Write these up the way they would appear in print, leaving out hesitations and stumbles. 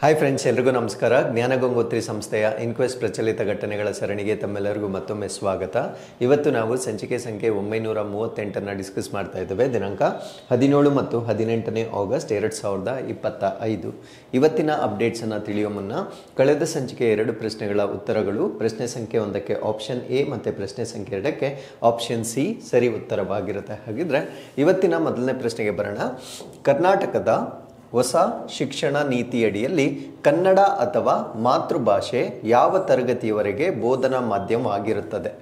Hi friends, ಎಲ್ರಿಗೂ ನಮಸ್ಕಾರ. ಜ್ಞಾನಗಂಗೋತ್ರಿ ಸಂಸ್ಥೆಯ ಇನ್ಕ್ವೆಸ್ಟ್ ಪ್ರಚಲಿತ ಘಟನೆಗಳ ಸರಣಿಗೆ ತಮ್ಮೆಲ್ಲರಿಗೂ ಮತ್ತೊಮ್ಮೆ ಸ್ವಾಗತ. ಇವತ್ತು ನಾವು ಸಂಚಿಕೆ ಸಂಖ್ಯೆ 938 ಡಿಸ್ಕಸ್ ಮಾಡ್ತಾ ಇದ್ದೇವೆ. ದಿನಾಂಕ 17 ಮತ್ತು 18 ಆಗಸ್ಟ್ 2025. ಇವತ್ತಿನ ಅಪ್ಡೇಟ್ಸನ್ನು ತಿಳಿಯುವ ಮುನ್ನ ಕಳೆದ ಸಂಚಿಕೆ 2 ಪ್ರಶ್ನೆಗಳ ಉತ್ತರಗಳು, ಪ್ರಶ್ನೆ ಸಂಖ್ಯೆ 1ಕ್ಕೆ ಆಪ್ಷನ್ ಎ ಮತ್ತು ಪ್ರಶ್ನೆ ಸಂಖ್ಯೆ 2ಕ್ಕೆ ಆಪ್ಷನ್ ಸಿ ಸರಿ ಉತ್ತರವಾಗಿರುತ್ತೆ. ಹಾಗಿದ್ರೆ ಇವತ್ತಿನ ಮೊದಲನೇ ಪ್ರಶ್ನೆಗೆ ಬರೋಣ. ಕರ್ನಾಟಕದ ಹೊಸ ಶಿಕ್ಷಣ ನೀತಿಯಡಿಯಲ್ಲಿ ಕನ್ನಡ ಅಥವಾ ಮಾತೃಭಾಷೆ ಯಾವ ತರಗತಿಯವರೆಗೆ ಬೋಧನಾ ಮಾಧ್ಯಮವಾಗಿರುತ್ತದೆ?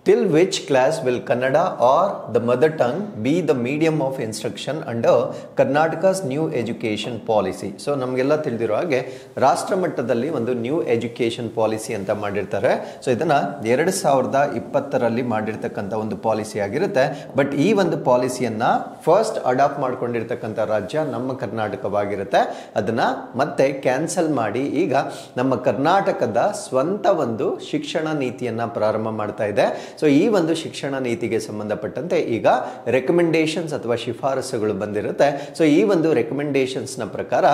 Till which class will Kannada or the mother tongue be the medium of instruction under Karnataka's new education policy? So ನಮಗೆಲ್ಲ ತಿಳಿದಿರೋ ಹಾಗೆ ರಾಷ್ಟ್ರ ಮಟ್ಟದಲ್ಲಿ ಒಂದು ನ್ಯೂ ಎಜುಕೇಷನ್ ಪಾಲಿಸಿ ಅಂತ ಮಾಡಿರ್ತಾರೆ. ಸೊ ಇದನ್ನು 2020ರಲ್ಲಿ ಮಾಡಿರ್ತಕ್ಕಂಥ ಒಂದು ಪಾಲಿಸಿ ಆಗಿರುತ್ತೆ. ಬಟ್ ಈ ಒಂದು ಪಾಲಿಸಿಯನ್ನು ಫಸ್ಟ್ ಅಡಾಪ್ಟ್ ಮಾಡ್ಕೊಂಡಿರ್ತಕ್ಕಂಥ ರಾಜ್ಯ ನಮ್ಮ ಕರ್ನಾಟಕವಾಗಿರುತ್ತೆ. ಅದನ್ನು ಮತ್ತೆ ಕ್ಯಾನ್ಸಲ್ ಮಾಡಿ ಈಗ ನಮ್ಮ ಕರ್ನಾಟಕದ ಸ್ವಂತ ಒಂದು ಶಿಕ್ಷಣ ನೀತಿಯನ್ನು ಪ್ರಾರಂಭ ಮಾಡ್ತಾ ಇದೆ. ಸೊ ಈ ಒಂದು ಶಿಕ್ಷಣ ನೀತಿಗೆ ಸಂಬಂಧಪಟ್ಟಂತೆ ಈಗ ರೆಕಮೆಂಡೇಶನ್ಸ್ ಅಥವಾ ಶಿಫಾರಸುಗಳು ಬಂದಿರುತ್ತೆ. ಸೊ ಈ ಒಂದು ರೆಕಮೆಂಡೇಶನ್ಸ್ನ ಪ್ರಕಾರ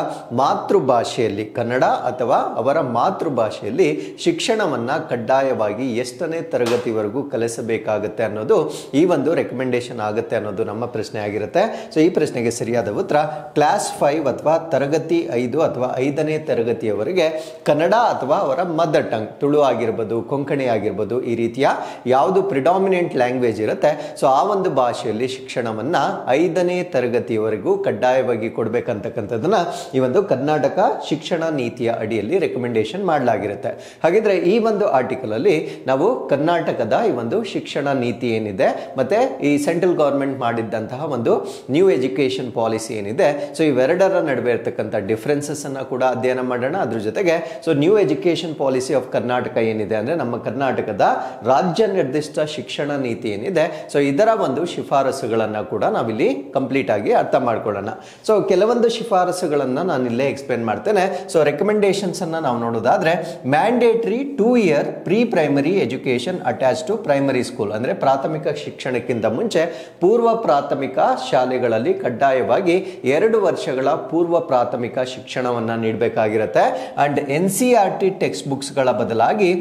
ಮಾತೃಭಾಷೆಯಲ್ಲಿ ಕನ್ನಡ ಅಥವಾ ಅವರ ಮಾತೃಭಾಷೆಯಲ್ಲಿ ಶಿಕ್ಷಣವನ್ನು ಕಡ್ಡಾಯವಾಗಿ ಎಷ್ಟನೇ ತರಗತಿವರೆಗೂ ಕಲಿಸಬೇಕಾಗುತ್ತೆ ಅನ್ನೋದು ಈ ಒಂದು ರೆಕಮೆಂಡೇಶನ್ ಆಗುತ್ತೆ ಅನ್ನೋದು ನಮ್ಮ ಪ್ರಶ್ನೆ ಆಗಿರುತ್ತೆ. ಸೊ ಈ ಪ್ರಶ್ನೆಗೆ ಸರಿಯಾದ ಉತ್ತರ ಕ್ಲಾಸ್ 5 ಅಥವಾ ತರಗತಿ 5 ಅಥವಾ 5ನೇ ತರಗತಿಯವರೆಗೆ ಕನ್ನಡ ಅಥವಾ ಅವರ ಮದರ್ ಟಂಗ್, ತುಳು ಆಗಿರ್ಬೋದು, ಕೊಂಕಣಿ ಆಗಿರ್ಬೋದು, ಈ ರೀತಿಯ ಯಾವುದು ಪ್ರಿಡಾಮಿನೆಂಟ್ ಲ್ಯಾಂಗ್ವೇಜ್ ಇರುತ್ತೆ ಸೊ ಆ ಒಂದು ಭಾಷೆಯಲ್ಲಿ ಶಿಕ್ಷಣವನ್ನ 5ನೇ ತರಗತಿಯವರೆಗೂ ಕಡ್ಡಾಯವಾಗಿ ಕೊಡಬೇಕಂತಕ್ಕಂಥದ್ದನ್ನ ಈ ಒಂದು ಕರ್ನಾಟಕ ಶಿಕ್ಷಣ ನೀತಿಯ ಅಡಿಯಲ್ಲಿ ರೆಕಮೆಂಡೇಶನ್ ಮಾಡಲಾಗಿರುತ್ತೆ. ಹಾಗಿದ್ರೆ ಈ ಒಂದು ಆರ್ಟಿಕಲ್ ಅಲ್ಲಿ ನಾವು ಕರ್ನಾಟಕದ ಈ ಒಂದು ಶಿಕ್ಷಣ ನೀತಿ ಏನಿದೆ ಮತ್ತೆ ಈ ಸೆಂಟ್ರಲ್ ಗವರ್ಮೆಂಟ್ ಮಾಡಿದ್ದಂತಹ ಒಂದು ನ್ಯೂ ಎಜುಕೇಶನ್ ಪಾಲಿಸಿ ಏನಿದೆ ಸೊ ಇವೆರಡರ ನಡುವೆ ಇರತಕ್ಕಂಥ ಡಿಫರೆನ್ಸಸ್ ಅನ್ನ ಕೂಡ ಅಧ್ಯಯನ ಮಾಡೋಣ. ಅದ್ರ ಜೊತೆಗೆ so new education policy of Karnataka ಏನಿದೆ ಅಂದ್ರೆ ನಮ್ಮ ಕರ್ನಾಟಕದ ರಾಜ್ಯ ನಿರ್ದಿಷ್ಟ ಶಿಕ್ಷಣ ನೀತಿ ಏನಿದೆ ಸೊ ಇದರ ಒಂದು ಶಿಫಾರಸುಗಳನ್ನ ಕೂಡ ನಾವಿಲ್ಲಿ ಕಂಪ್ಲೀಟ್ ಆಗಿ ಅರ್ಥ ಮಾಡ್ಕೊಳ್ಳೋಣ. ಸೊ ಕೆಲವೊಂದು ಶಿಫಾರಸುಗಳನ್ನ ನಾನು ಇಲ್ಲೇ ಎಕ್ಸ್ಪ್ಲೇನ್ ಮಾಡ್ತೇನೆ. ಸೊ ರೆಕಮೆಂಡೇಶನ್ಸ್ ಅನ್ನ ನಾವು ನೋಡೋದಾದ್ರೆ mandatory 2 year pre primary education attach to primary school, ಅಂದ್ರೆ ಪ್ರಾಥಮಿಕ ಶಿಕ್ಷಣಕ್ಕಿಂತ ಮುಂಚೆ ಪೂರ್ವ ಪ್ರಾಥಮಿಕ ಶಾಲೆಗಳಲ್ಲಿ ಕಡ್ಡಾಯವಾಗಿ 2 ವರ್ಷಗಳ ಪೂರ್ವ ಪ್ರಾಥಮಿಕ ಶಿಕ್ಷಣವನ್ನ ನೀಡಬೇಕಾಗಿರುತ್ತೆ. ಅಂಡ್ NCERT ಟೆಕ್ಸ್ಟ್ ಬುಕ್ಸ್ ಗಳ ಬದಲಾಗಿ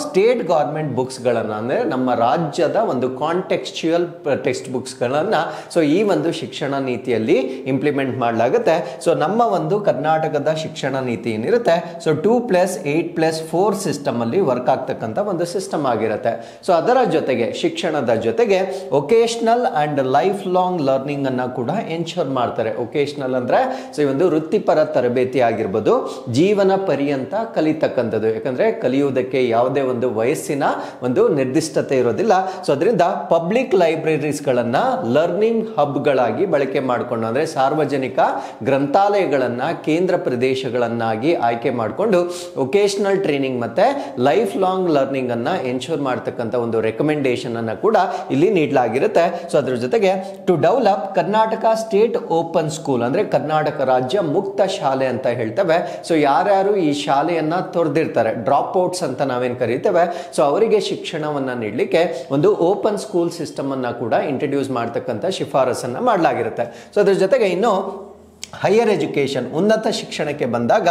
ಸ್ಟೇಟ್ ಗವರ್ಮೆಂಟ್ ಬುಕ್ಸ್ ಗಳನ್ನ ಅಂದ್ರೆ ನಮ್ಮ ರಾಜ್ಯದ ಒಂದು ಕಾಂಟೆಕ್ಸ್ಚುಯಲ್ ಟೆಕ್ಸ್ಟ್ ಬುಕ್ಸ್ ಗಳನ್ನ ಸೊ ಈ ಒಂದು ಶಿಕ್ಷಣ ನೀತಿಯಲ್ಲಿ ಇಂಪ್ಲಿಮೆಂಟ್ ಮಾಡಲಾಗುತ್ತೆ. ಸೊ ನಮ್ಮ ಒಂದು ಕರ್ನಾಟಕದ ಶಿಕ್ಷಣ ನೀತಿ ಏನಿರುತ್ತೆ ಸೊ 2+8+4 ಸಿಸ್ಟಮ್ ಅಲ್ಲಿ ವರ್ಕ್ ಆಗ್ತಕ್ಕಂಥ ಒಂದು ಸಿಸ್ಟಮ್ ಆಗಿರುತ್ತೆ. ಸೊ ಅದರ ಜೊತೆಗೆ ಶಿಕ್ಷಣದ ಜೊತೆಗೆ vocational and life long learning ಅನ್ನ ಕೂಡ ಎನ್ಶೋರ್ ಮಾಡ್ತಾರೆ. ವೊಕೇಶನಲ್ ಅಂದ್ರೆ ಸೊ ಈ ಒಂದು ವೃತ್ತಿಪರ ತರಬೇತಿ ಆಗಿರ್ಬೋದು, ಜೀವನ ಪರ್ಯಂತ ಕಲಿತಕ್ಕಂಥದ್ದು. ಯಾಕಂದ್ರೆ ಕಲಿಯುವುದಕ್ಕೆ ಯಾವುದೇ ಒಂದು ವಯಸ್ಸಿನ ಒಂದು ನಿರ್ದಿಷ್ಟತೆ ಇರೋದಿಲ್ಲ. ಸೊ ಅದರಿಂದ ಪಬ್ಲಿಕ್ ಲೈಬ್ರರೀಸ್ ಗಳನ್ನ ಲರ್ನಿಂಗ್ ಹಬ್ ಗಳಾಗಿ ಬಳಕೆ ಮಾಡಿಕೊಂಡು ಅಂದ್ರೆ ಸಾರ್ವಜನಿಕ ಗ್ರಂಥಾಲಯಗಳನ್ನ ಕೇಂದ್ರ ಪ್ರದೇಶಗಳನ್ನಾಗಿ ಆಯ್ಕೆ ಮಾಡಿಕೊಂಡು ವೊಕೇಶನಲ್ ಟ್ರೈನಿಂಗ್ ಮತ್ತೆ ಲೈಫ್ ಲಾಂಗ್ ಲರ್ನಿಂಗ್ ಅನ್ನ ಎನ್ಶೋರ್ ಮಾಡತಕ್ಕಂಥ ಒಂದು ರೆಕಮೆಂಡೇಶನ್ ಅನ್ನ ಕೂಡ ಇಲ್ಲಿ ನೀಡಲಾಗಿರುತ್ತೆ. ಸೊ ಅದ್ರ ಜೊತೆಗೆ to develop Karnataka state open school, ಅಂದ್ರೆ ಕರ್ನಾಟಕ ರಾಜ್ಯ ಮುಕ್ತ ಶಾಲೆ ಅಂತ ಹೇಳ್ತೇವೆ. ಸೊ ಯಾರ್ಯಾರು ಈ ಶಾಲೆಯನ್ನ ತೊರೆದಿರ್ತಾರೆ, ಡ್ರಾಪ್ ಔಟ್ಸ್ ಅಂತ ನಾವೇನ್ ಕರೀತೇವೆ, ಸೊ ಅವರಿಗೆ ಶಿಕ್ಷಣವನ್ನ ನೀಡಲಿಕ್ಕೆ ಒಂದು ಓಪನ್ ಸ್ಕೂಲ್ ಸಿಸ್ಟಮ್ ಅನ್ನ ಕೂಡ ಇಂಟ್ರೊಡ್ಯೂಸ್ ಮಾಡತಕ್ಕಂಥ ಶಿಫಾರಸನ್ನ ಮಾಡಲಾಗಿರುತ್ತೆ. ಸೊ ಅದ್ರ ಜೊತೆಗೆ ಇನ್ನು ಹೈಯರ್ ಎಜುಕೇಷನ್, ಉನ್ನತ ಶಿಕ್ಷಣಕ್ಕೆ ಬಂದಾಗ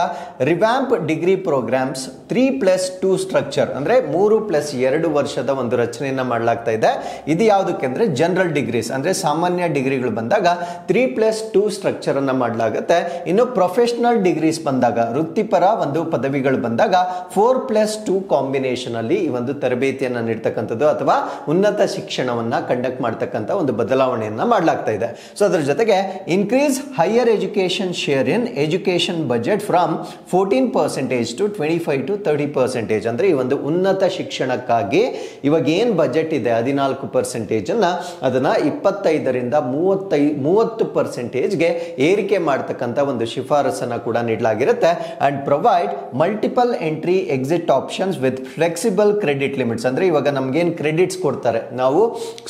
ರಿವ್ಯಾಂಪ್ ಡಿಗ್ರಿ ಪ್ರೋಗ್ರಾಮ್ಸ್ 3+2 ಸ್ಟ್ರಕ್ಚರ್, ಅಂದ್ರೆ 3+2 ವರ್ಷದ ಒಂದು ರಚನೆಯನ್ನ ಮಾಡಲಾಗ್ತಾ ಇದೆ. ಇದು ಯಾವುದಕ್ಕೆ ಅಂದ್ರೆ ಜನರಲ್ ಡಿಗ್ರೀಸ್, ಅಂದ್ರೆ ಸಾಮಾನ್ಯ ಡಿಗ್ರಿಗಳು ಬಂದಾಗ 3+2 ಸ್ಟ್ರಕ್ಚರ್ ಅನ್ನ ಮಾಡಲಾಗುತ್ತೆ. ಇನ್ನು ಪ್ರೊಫೆಷನಲ್ ಡಿಗ್ರೀಸ್ ಬಂದಾಗ, ವೃತ್ತಿಪರ ಒಂದು ಪದವಿಗಳು ಬಂದಾಗ 4+2 ಕಾಂಬಿನೇಷನ್ ಅಲ್ಲಿ ಈ ಒಂದು ತರಬೇತಿಯನ್ನ ನೀಡ್ತಕ್ಕಂಥದ್ದು ಅಥವಾ ಉನ್ನತ ಶಿಕ್ಷಣವನ್ನ ಕಂಡಕ್ಟ್ ಮಾಡ್ತಕ್ಕಂಥ ಒಂದು ಬದಲಾವಣೆಯನ್ನ ಮಾಡಲಾಗ್ತಾ ಇದೆ. ಸೊ ಅದರ ಜೊತೆಗೆ increase higher education share in education budget from 14% to 25 to 30%. ಅಂದ್ರೆ ಈ ಒಂದು ಉನ್ನತ ಶಿಕ್ಷಣಕ್ಕಾಗಿ ಇವಾಗ ಏನ್ ಬಜೆಟ್ ಇದೆ 14% ಅನ್ನ ಅದನ್ನ 25ರಿಂದ 30%ಗೆ ಏರಿಕೆ ಮಾಡತಕ್ಕಂಥ ಒಂದು ಶಿಫಾರಸನ್ನ ಕೂಡ ನೀಡಲಾಗಿರುತ್ತೆ. And provide multiple entry exit options with flexible credit limits, ಅಂದ್ರೆ ಇವಾಗ ನಮ್ಗೇನ್ ಕ್ರೆಡಿಟ್ಸ್ ಕೊಡ್ತಾರೆ, ನಾವು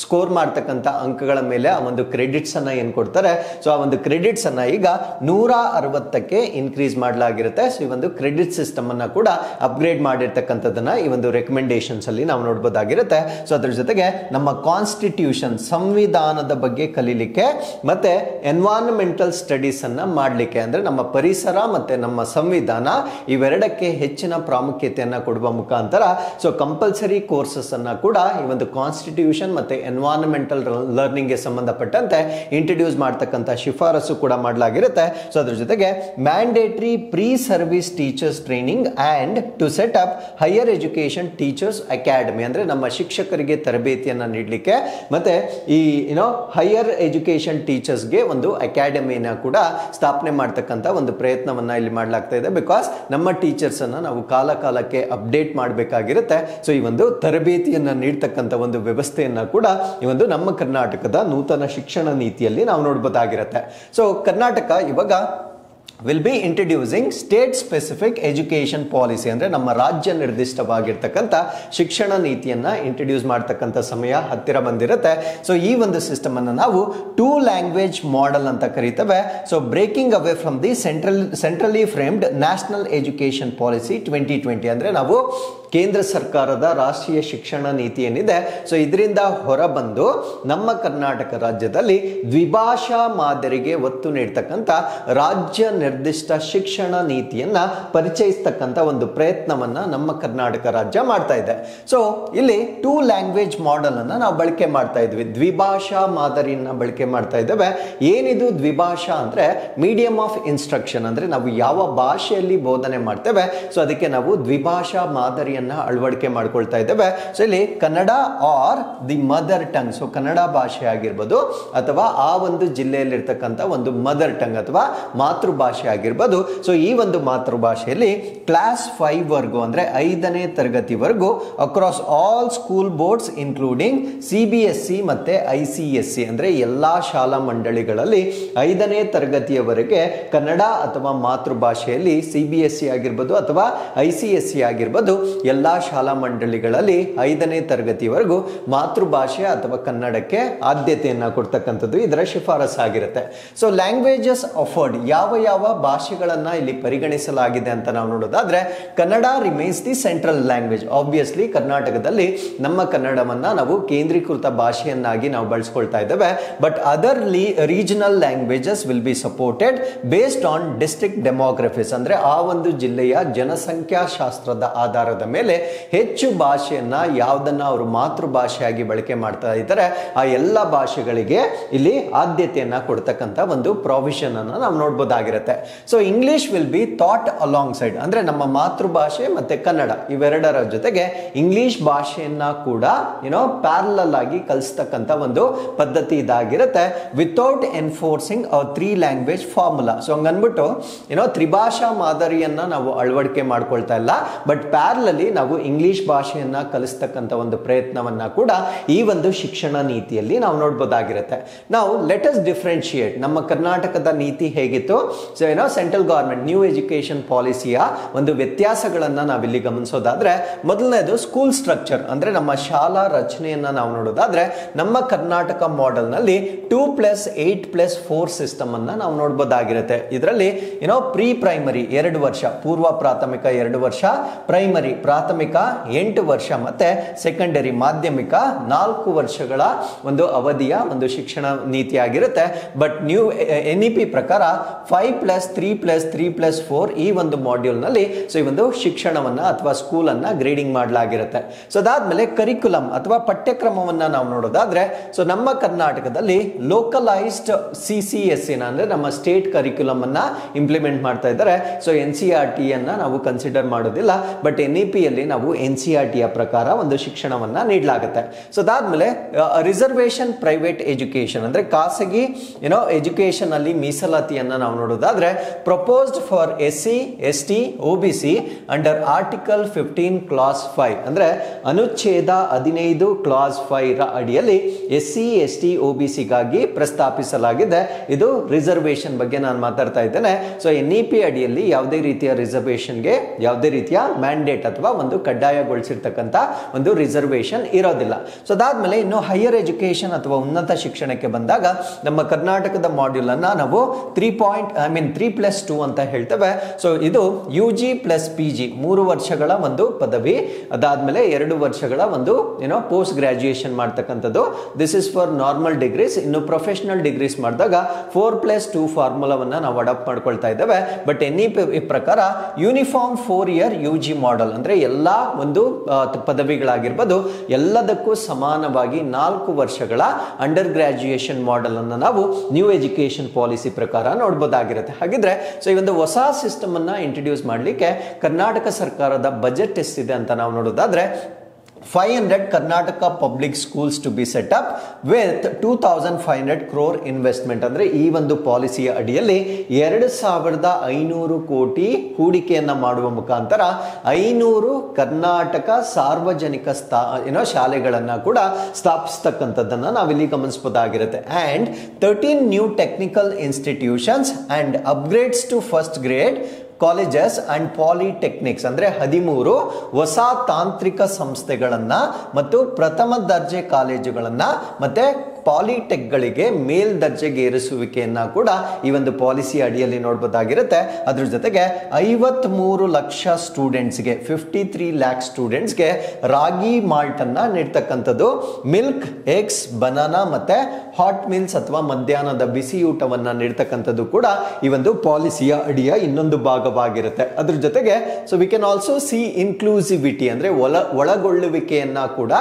ಸ್ಕೋರ್ ಮಾಡ್ತಕ್ಕಂಥ ಅಂಕಗಳ ಮೇಲೆ ಆ ಒಂದು ಕ್ರೆಡಿಟ್ಸ್ ಅನ್ನ ಏನ್ ಕೊಡ್ತಾರೆ ಸೊ ಆ ಒಂದು ಕ್ರೆಡಿಟ್ಸ್ ಅನ್ನ ಈಗ ಈಗ 160ಕ್ಕೆ ಇನ್ಕ್ರೀಸ್ ಮಾಡಲಾಗಿರುತ್ತೆ. ಸೊ ಈ ಒಂದು ಕ್ರೆಡಿಟ್ ಸಿಸ್ಟಮ್ ಅನ್ನ ಕೂಡ ಅಪ್ಗ್ರೇಡ್ ಮಾಡಿರ್ತಕ್ಕಂಥದ್ದನ್ನ ಈ ಒಂದು ರೆಕಮೆಂಡೇಶನ್ಸ್ ಅಲ್ಲಿ ನಾವು ನೋಡಬಹುದಾಗಿರುತ್ತೆ. ಸೊ ಅದ್ರ ಜೊತೆಗೆ ನಮ್ಮ ಕಾನ್ಸ್ಟಿಟ್ಯೂಷನ್ ಸಂವಿಧಾನದ ಬಗ್ಗೆ ಕಲೀಲಿಕ್ಕೆ ಮತ್ತೆ ಎನ್ವೈರನ್ಮೆಂಟಲ್ ಸ್ಟಡೀಸ್ ಅನ್ನ ಮಾಡಲಿಕ್ಕೆ, ಅಂದ್ರೆ ನಮ್ಮ ಪರಿಸರ ಮತ್ತೆ ನಮ್ಮ ಸಂವಿಧಾನ ಇವೆರಡಕ್ಕೆ ಹೆಚ್ಚಿನ ಪ್ರಾಮುಖ್ಯತೆಯನ್ನ ಕೊಡುವ ಮುಖಾಂತರ ಸೊ ಕಂಪಲ್ಸರಿ ಕೋರ್ಸಸ್ ಅನ್ನ ಕೂಡ ಈ ಒಂದು ಕಾನ್ಸ್ಟಿಟ್ಯೂಷನ್ ಮತ್ತೆ ಎನ್ವೈರನ್ಮೆಂಟಲ್ ಲರ್ನಿಂಗ್ ಗೆ ಸಂಬಂಧಪಟ್ಟಂತೆ ಇಂಟ್ರೊಡ್ಯೂಸ್ ಮಾಡತಕ್ಕಂತ ಶಿಫಾರಸು ಕೂಡ ಮಾಡಲಾಗಿರುತ್ತೆ. ಸೊ ಅದ್ರ ಜೊತೆಗೆ mandatory pre service teachers training and to set up higher education teachers academy, ಅಂದ್ರೆ ನಮ್ಮ ಶಿಕ್ಷಕರಿಗೆ ತರಬೇತಿಯನ್ನ ನೀಡಲಿಕ್ಕೆ ಮತ್ತೆ ಈ ಹೈಯರ್ ಎಜುಕೇಶನ್ ಟೀಚರ್ಸ್ಗೆ ಒಂದು ಅಕಾಡೆಮಿನ ಕೂಡ ಸ್ಥಾಪನೆ ಮಾಡ್ತಕ್ಕಂಥ ಒಂದು ಪ್ರಯತ್ನವನ್ನ ಇಲ್ಲಿ ಮಾಡಲಾಗ್ತಾ ಇದೆ. ಬಿಕಾಸ್ ನಮ್ಮ ಟೀಚರ್ಸ್ ಅನ್ನ ನಾವು ಕಾಲ ಕಾಲಕ್ಕೆ ಅಪ್ಡೇಟ್ ಮಾಡಬೇಕಾಗಿರುತ್ತೆ. ಸೊ ಈ ಒಂದು ತರಬೇತಿಯನ್ನ ನೀಡ್ತಕ್ಕಂಥ ಒಂದು ವ್ಯವಸ್ಥೆಯನ್ನ ಕೂಡ ಈ ಒಂದು ನಮ್ಮ ಕರ್ನಾಟಕದ ನೂತನ ಶಿಕ್ಷಣ ನೀತಿಯಲ್ಲಿ ನಾವು ನೋಡಬಹುದಾಗಿರುತ್ತೆ. ಸೊ ಕರ್ನಾಟಕ ಇವಾಗ will be introducing state specific education policy, ಅಂದ್ರೆ ನಮ್ಮ ರಾಜ್ಯ ನಿರ್ದಿಷ್ಟವಾಗಿರ್ತಕ್ಕಂಥ ಶಿಕ್ಷಣ ನೀತಿಯನ್ನ ಇಂಟ್ರೊಡ್ಯೂಸ್ ಮಾಡತಕ್ಕಂಥ ಸಮಯ ಹತ್ತಿರ ಬಂದಿರುತ್ತೆ. ಸೊ ಈ ಒಂದು ಸಿಸ್ಟಮ್ ಅನ್ನು ನಾವು 2 ಲ್ಯಾಂಗ್ವೇಜ್ ಮಾಡೆಲ್ ಅಂತ ಕರೀತೇವೆ. So breaking away from the centrally framed national education policy 2020, ಅಂದ್ರೆ ನಾವು ಕೇಂದ್ರ ಸರ್ಕಾರದ ರಾಷ್ಟ್ರೀಯ ಶಿಕ್ಷಣ ನೀತಿ ಏನಿದೆ ಸೊ ಇದರಿಂದ ಹೊರಬಂದು ನಮ್ಮ ಕರ್ನಾಟಕ ರಾಜ್ಯದಲ್ಲಿ ದ್ವಿಭಾಷಾ ಮಾದರಿಗೆ ಒತ್ತು ನೀಡತಕ್ಕಂಥ ರಾಜ್ಯ ನಿರ್ದಿಷ್ಟ ಶಿಕ್ಷಣ ನೀತಿಯನ್ನ ಪರಿಚಯಿಸ್ತಕ್ಕಂಥ ಒಂದು ಪ್ರಯತ್ನವನ್ನ ನಮ್ಮ ಕರ್ನಾಟಕ ರಾಜ್ಯ ಮಾಡ್ತಾ ಇದೆ. ಸೊ ಇಲ್ಲಿ 2 ಲ್ಯಾಂಗ್ವೇಜ್ ಮಾಡೆಲ್ ಅನ್ನ ನಾವು ಬಳಕೆ ಮಾಡ್ತಾ ಇದ್ವಿ, ದ್ವಿಭಾಷಾ ಮಾದರಿಯನ್ನ ಬಳಕೆ ಮಾಡ್ತಾ ಇದ್ದೇವೆ. ಏನಿದು ದ್ವಿಭಾಷಾ ಅಂದ್ರೆ ಮೀಡಿಯಂ ಆಫ್ ಇನ್ಸ್ಟ್ರಕ್ಷನ್, ಅಂದ್ರೆ ನಾವು ಯಾವ ಭಾಷೆಯಲ್ಲಿ ಬೋಧನೆ ಮಾಡ್ತೇವೆ ಸೊ ಅದಕ್ಕೆ ನಾವು ದ್ವಿಭಾಷಾ ಮಾದರಿಯನ್ನ ಅಳವಡಿಕೆ ಮಾಡ್ಕೊಳ್ತಾ ಇದ್ದೇವೆ. ಸೊ ಇಲ್ಲಿ Kannada R the mother tongue, so Kannada ಭಾಷೆ ಆಗಿರ್ಬೋದು ಅಥವಾ ಆ ಒಂದು ಜಿಲ್ಲೆಯಲ್ಲಿರ್ತಕ್ಕಂಥ ಒಂದು ಮದರ್ ಟಂಗ್ ಅಥವಾ ಮಾತೃಭಾಷೆ ಆಗಿರ್ಬೋದು. ಸೊ ಈ ಒಂದು ಮಾತೃಭಾಷೆಯಲ್ಲಿ ಕ್ಲಾಸ್ 5 ವರ್ಗು ಅಂದ್ರೆ 5ನೇ ತರಗತಿವರೆಗೂ across all school boards including CBSE ಮತ್ತೆ ICSE, ಅಂದ್ರೆ ಎಲ್ಲಾ ಶಾಲಾ ಮಂಡಳಿಗಳಲ್ಲಿ 5ನೇ ತರಗತಿಯವರೆಗೆ ಕನ್ನಡ ಅಥವಾ ಮಾತೃಭಾಷೆಯಲ್ಲಿ CBSE ಆಗಿರ್ಬೋದು ಅಥವಾ ICSE ಆಗಿರ್ಬೋದು ಎಲ್ಲಾ ಶಾಲಾ ಮಂಡಳಿಗಳಲ್ಲಿ 5ನೇ ತರಗತಿವರೆಗೂ ಮಾತೃಭಾಷೆ ಅಥವಾ ಕನ್ನಡಕ್ಕೆ ಆದ್ಯತೆಯನ್ನ ಕೊಡ್ತಕ್ಕಂಥದ್ದು ಇದರ ಶಿಫಾರಸ್ ಆಗಿರುತ್ತೆ. ಸೊ ಲ್ಯಾಂಗ್ವೇಜಸ್ ಆಫರ್ಡ್, ಯಾವ ಯಾವ ಭಾಷೆಗಳನ್ನ ಇಲ್ಲಿ ಪರಿಗಣಿಸಲಾಗಿದೆ ಅಂತ ನಾವು ನೋಡೋದಾದ್ರೆ Kannada remains the central language. Obviously ಕರ್ನಾಟಕದಲ್ಲಿ ನಮ್ಮ ಕನ್ನಡವನ್ನ ನಾವು ಕೇಂದ್ರೀಕೃತ ಭಾಷೆಯನ್ನಾಗಿ ನಾವು ಬಳಸ್ಕೊಳ್ತಾ ಇದ್ದೇವೆ. But other regional languages will be supported based on district demographies, ಅಂದ್ರೆ ಆ ಒಂದು ಜಿಲ್ಲೆಯ ಜನಸಂಖ್ಯಾಶಾಸ್ತ್ರದ ಆಧಾರದ ಮೇಲೆ ಹೆಚ್ಚು ಭಾಷೆಯನ್ನ ಯಾವುದನ್ನ ಅವರು ಮಾತೃಭಾಷೆಯಾಗಿ ಬಳಕೆ ಮಾಡ್ತಾ ಇದ್ದಾರೆ ಆ ಎಲ್ಲ ಭಾಷೆಗಳಿಗೆ ಇಲ್ಲಿ ಆದ್ಯತೆಯನ್ನ ಕೊಡ್ತಕ್ಕಂಥ ಒಂದು ಪ್ರಾವಿಷನ್ ಅನ್ನ ನಾವು ನೋಡಬಹುದಾಗಿರುತ್ತೆ. So English will be taught alongside, ಅಂದ್ರೆ ನಮ್ಮ ಮಾತೃಭಾಷೆ ಮತ್ತೆ ಕನ್ನಡ ಇವೆರಡರ ಜೊತೆಗೆ ಇಂಗ್ಲಿಷ್ ಭಾಷೆಯನ್ನ ಕೂಡ ಪ್ಯಾರಲಲ್ ಆಗಿ ಕಲಿಸ್ತಕ್ಕಂಥ ಒಂದು ಪದ್ಧತಿ ಇದಾಗಿರುತ್ತೆ ವಿತೌಟ್ ಎನ್ಫೋರ್ಸಿಂಗ್ ಅ 3 ಲ್ಯಾಂಗ್ವೇಜ್ ಫಾರ್ಮುಲಾ. ಸೊ ಹಂಗನ್ಬಿಟ್ಟು ತ್ರಿಭಾಷಾ ಮಾದರಿಯನ್ನ ನಾವು ಅಳವಡಿಕೆ ಮಾಡ್ಕೊಳ್ತಾ ಇಲ್ಲ, ಬಟ್ ಪ್ಯಾರಲಲ್ಲಿ ನಾವು ಇಂಗ್ಲಿಷ್ ಭಾಷೆಯನ್ನ ಕಲಿಸ್ತಕ್ಕಂಥ ಒಂದು ಪ್ರಯತ್ನವನ್ನ ಕೂಡ ಈ ಒಂದು ಶಿಕ್ಷಣ ನೀತಿಯಲ್ಲಿ ನಾವು ನೋಡಬಹುದಾಗಿರುತ್ತೆ. ನಾವು ಲೆಟ್ ಅಸ್ ಡಿಫರೆನ್ಶಿಯೇಟ್ ನಮ್ಮ ಕರ್ನಾಟಕದ ನೀತಿ ಹೇಗಿತ್ತು. So central government new education ಪಾಲಿಸಿಯ ಒಂದು ವ್ಯತ್ಯಾಸಗಳನ್ನ ನಾವಿಲ್ಲಿ ಗಮನಿಸೋದಾದ್ರೆ ಮೊದಲನೇದು ಸ್ಕೂಲ್ ಸ್ಟ್ರಕ್ಚರ್, ಅಂದ್ರೆ ನಮ್ಮ ಶಾಲಾ ರಚನೆಯನ್ನ ನಾವು ನೋಡೋದಾದ್ರೆ ನಮ್ಮ ಕರ್ನಾಟಕ ಮಾಡೆಲ್ ನಲ್ಲಿ 2+8+4 ಸಿಸ್ಟಮ್ ಅನ್ನ ನಾವು ನೋಡಬಹುದಾಗಿರುತ್ತೆ. ಇದರಲ್ಲಿ ಪ್ರೀ ಪ್ರೈಮರಿ 2 ವರ್ಷ, ಪೂರ್ವ ಪ್ರಾಥಮಿಕ 2 ವರ್ಷ, ಪ್ರೈಮರಿ ಪ್ರಾಥಮಿಕ 8 ವರ್ಷ ಮತ್ತೆ ಸೆಕೆಂಡರಿ ಮಾಧ್ಯಮಿಕ 4 ವರ್ಷಗಳ ಒಂದು ಅವಧಿಯ ಒಂದು ಶಿಕ್ಷಣ ನೀತಿ ಆಗಿರುತ್ತೆ. ಬಟ್ ನ್ಯೂ NEP ಪ್ರಕಾರ 5+3+3+4 ಈ ಒಂದು ಮಾಡ್ಯೂಲ್ ನಲ್ಲಿ ಸೊ ಈ ಒಂದು ಶಿಕ್ಷಣವನ್ನ ಅಥವಾ ಸ್ಕೂಲ್ ಅನ್ನ ಗ್ರೇಡಿಂಗ್ ಮಾಡಲಾಗಿರುತ್ತೆ. ಸೊ ಅದಾದ್ಮೇಲೆ ಕರಿಕ್ಯುಲಮ್ ಅಥವಾ ಪಠ್ಯಕ್ರಮವನ್ನ ನಾವು ನೋಡೋದಾದ್ರೆ ಸೊ ನಮ್ಮ ಕರ್ನಾಟಕದಲ್ಲಿ ಲೋಕಲೈಸ್ಡ್ CCSE ಅಂದ್ರೆ ನಮ್ಮ ಸ್ಟೇಟ್ ಕರಿಕ್ಯುಲಮ್ ಅನ್ನ ಇಂಪ್ಲಿಮೆಂಟ್ ಮಾಡ್ತಾ ಇದ್ದಾರೆ. ಸೊ NCERT ಅನ್ನ ನಾವು ಕನ್ಸಿಡರ್ ಮಾಡೋದಿಲ್ಲ, ಬಟ್ NEP ಯಲ್ಲಿ ನಾವು NCERT ಪ್ರಕಾರ ಒಂದು ಶಿಕ್ಷಣವನ್ನ ನೀಡಲಾಗುತ್ತೆ. ಸೊ ಅದಾದ್ಮೇಲೆ ರಿಸರ್ವೇಶನ್ ಪ್ರೈವೇಟ್ ಎಜುಕೇಶನ್ ಅಂದ್ರೆ ಖಾಸಗಿ ಎಜುಕೇಶನ್ ಅಲ್ಲಿ ಮೀಸಲಾತಿಯನ್ನ ನಾವು ನೋಡೋದಾದ್ರೆ proposed for SC ST OBC under article 15 class 5 ಅಂದ್ರೆ ಅನುಚ್ಛೇದ 15 ಕ್ಲಾಸ್ 5 ರ ಅಡಿಯಲ್ಲಿ SC ST OBC ಗಾಗಿ ಪ್ರಸ್ತಾಪಿಸಲಾಗಿದೆ. ಇದು ರಿಸರ್ವೇಶನ್ ಬಗ್ಗೆ ನಾನು ಮಾತಾಡ್ತಾ ಇದ್ದೇನೆ. ಸೊ NEP ಅಡಿಯಲ್ಲಿ ಯಾವುದೇ ರೀತಿಯ ರಿಸರ್ವೇಶನ್ಗೆ ಯಾವುದೇ ರೀತಿಯ ಮ್ಯಾಂಡೇಟ್ ಅಥವಾ ಒಂದು ಕಡ್ಡಾಯಗೊಳಿಸಿರ್ತಕ್ಕಂಥ ಒಂದು ರಿಸರ್ವೇಶನ್ ಇರೋದಿಲ್ಲ. ಸೊ ಅದಾದ್ಮೇಲೆ ಇನ್ನು ಹೈಯರ್ ಎಜುಕೇಶನ್ ಅಥವಾ ಉನ್ನತ ಶಿಕ್ಷಣಕ್ಕೆ ಬಂದಾಗ ನಮ್ಮ ಕರ್ನಾಟಕದ ಮಾಡ್ಯೂಲ್ ಅನ್ನ ನಾವು 3+2 ಅಂತ ಹೇಳ್ತೇವೆ. ಸೊ ಇದು UG ಪ್ಲಸ್ PG 3 ವರ್ಷಗಳ ಒಂದು ಪದವಿ, ಅದಾದ್ಮೇಲೆ 2 ವರ್ಷಗಳ ಒಂದು ಪೋಸ್ಟ್ ಗ್ರಾಜುಯೇಷನ್ ಮಾಡ್ತಕ್ಕಂಥದ್ದು. This is for normal degrees. ಇನ್ನು ಪ್ರೊಫೆಷನಲ್ ಡಿಗ್ರೀಸ್ ಮಾಡಿದಾಗ 4+2 ಫಾರ್ಮುಲಾವನ್ನ ನಾವು ಅಡಾಪ್ಟ್ ಮಾಡ್ಕೊಳ್ತಾ ಇದ್ದೇವೆ. ಬಟ್ NEP ಪ್ರಕಾರ ಯೂನಿಫಾರ್ಮ್ 4 ಇಯರ್ UG ಮಾಡೆಲ್ ಅಂದ್ರೆ ಎಲ್ಲಾ ಒಂದು ಪದವಿಗಳಾಗಿರ್ಬೋದು ಎಲ್ಲದಕ್ಕೂ ಸಮಾನವಾಗಿ 4 ವರ್ಷಗಳ ಅಂಡರ್ ಗ್ರಾಜುಯೇಷನ್ ಮಾಡೆಲ್ ಅನ್ನ ನಾವು ನ್ಯೂ ಎಜುಕೇಶನ್ ಪಾಲಿಸಿ ಪ್ರಕಾರ ನೋಡಬಹುದಾಗಿರುತ್ತೆ. ಹಾಗಿದ್ರೆ ಸೊ ಈ ಒಂದು ಹೊಸ ಸಿಸ್ಟಮ್ ಅನ್ನ ಇಂಟ್ರೊಡ್ಯೂಸ್ ಮಾಡಲಿಕ್ಕೆ ಕರ್ನಾಟಕ ಸರ್ಕಾರದ ಬಜೆಟ್ ಎಷ್ಟಿದೆ ಅಂತ ನಾವು ನೋಡೋದಾದ್ರೆ 500 Karnataka public schools to be set up with 2500 crore investment. ಅಂದ್ರೆ ಈ ಒಂದು ಪಾಲಿಸಿಯ ಅಡಿಯಲ್ಲಿ 2500 ಕೋಟಿ ಹೂಡಿಕೆಯನ್ನ ಮಾಡುವ ಮುಖಾಂತರ 500 ಕರ್ನಾಟಕ ಸಾರ್ವಜನಿಕ ಶಾಲೆಗಳನ್ನ ಕೂಡ ಸ್ಥಾಪಿಸತಕ್ಕಂಥದ್ದನ್ನ ನಾವಿಲ್ಲಿ ಗಮನಿಸಬಹುದಾಗಿರುತ್ತೆ. And 13 new technical institutions and upgrades to first grade colleges and polytechnics ಅಂದ್ರೆ 13 ಹೊಸ ತಾಂತ್ರಿಕ ಸಂಸ್ಥೆಗಳನ್ನ ಮತ್ತು ಪ್ರಥಮ ದರ್ಜೆ ಕಾಲೇಜುಗಳನ್ನ ಮತ್ತೆ ಪಾಲಿಟೆಕ್ಗಳಿಗೆ ಮೇಲ್ದರ್ಜೆಗೇರಿಸುವಿಕೆಯನ್ನ ಕೂಡ ಈ ಒಂದು ಪಾಲಿಸಿ ಅಡಿಯಲ್ಲಿ ನೋಡಬಹುದಾಗಿರುತ್ತೆ. ಅದ್ರ ಜೊತೆಗೆ 53 ಲಕ್ಷ ಸ್ಟೂಡೆಂಟ್ಸ್ಗೆ 53 ಲ್ಯಾಕ್ ಸ್ಟೂಡೆಂಟ್ಸ್ಗೆ ರಾಗಿ ಮಾಲ್ಟ್ ಅನ್ನ ನೀಡ್ತಕ್ಕಂಥದ್ದು, ಮಿಲ್ಕ್, ಎಗ್ಸ್, ಬನಾನಾ ಮತ್ತೆ ಹಾಟ್ ಮೀಲ್ಸ್ ಅಥವಾ ಮಧ್ಯಾಹ್ನದ ಬಿಸಿ ಊಟವನ್ನ ನೀಡ್ತಕ್ಕಂಥದ್ದು ಕೂಡ ಈ ಒಂದು ಪಾಲಿಸಿಯ ಅಡಿಯ ಇನ್ನೊಂದು ಭಾಗವಾಗಿರುತ್ತೆ. ಅದ್ರ ಜೊತೆಗೆ so we can also C inclusivity ಅಂದ್ರೆ ಒಳಗೊಳ್ಳುವಿಕೆಯನ್ನ ಕೂಡ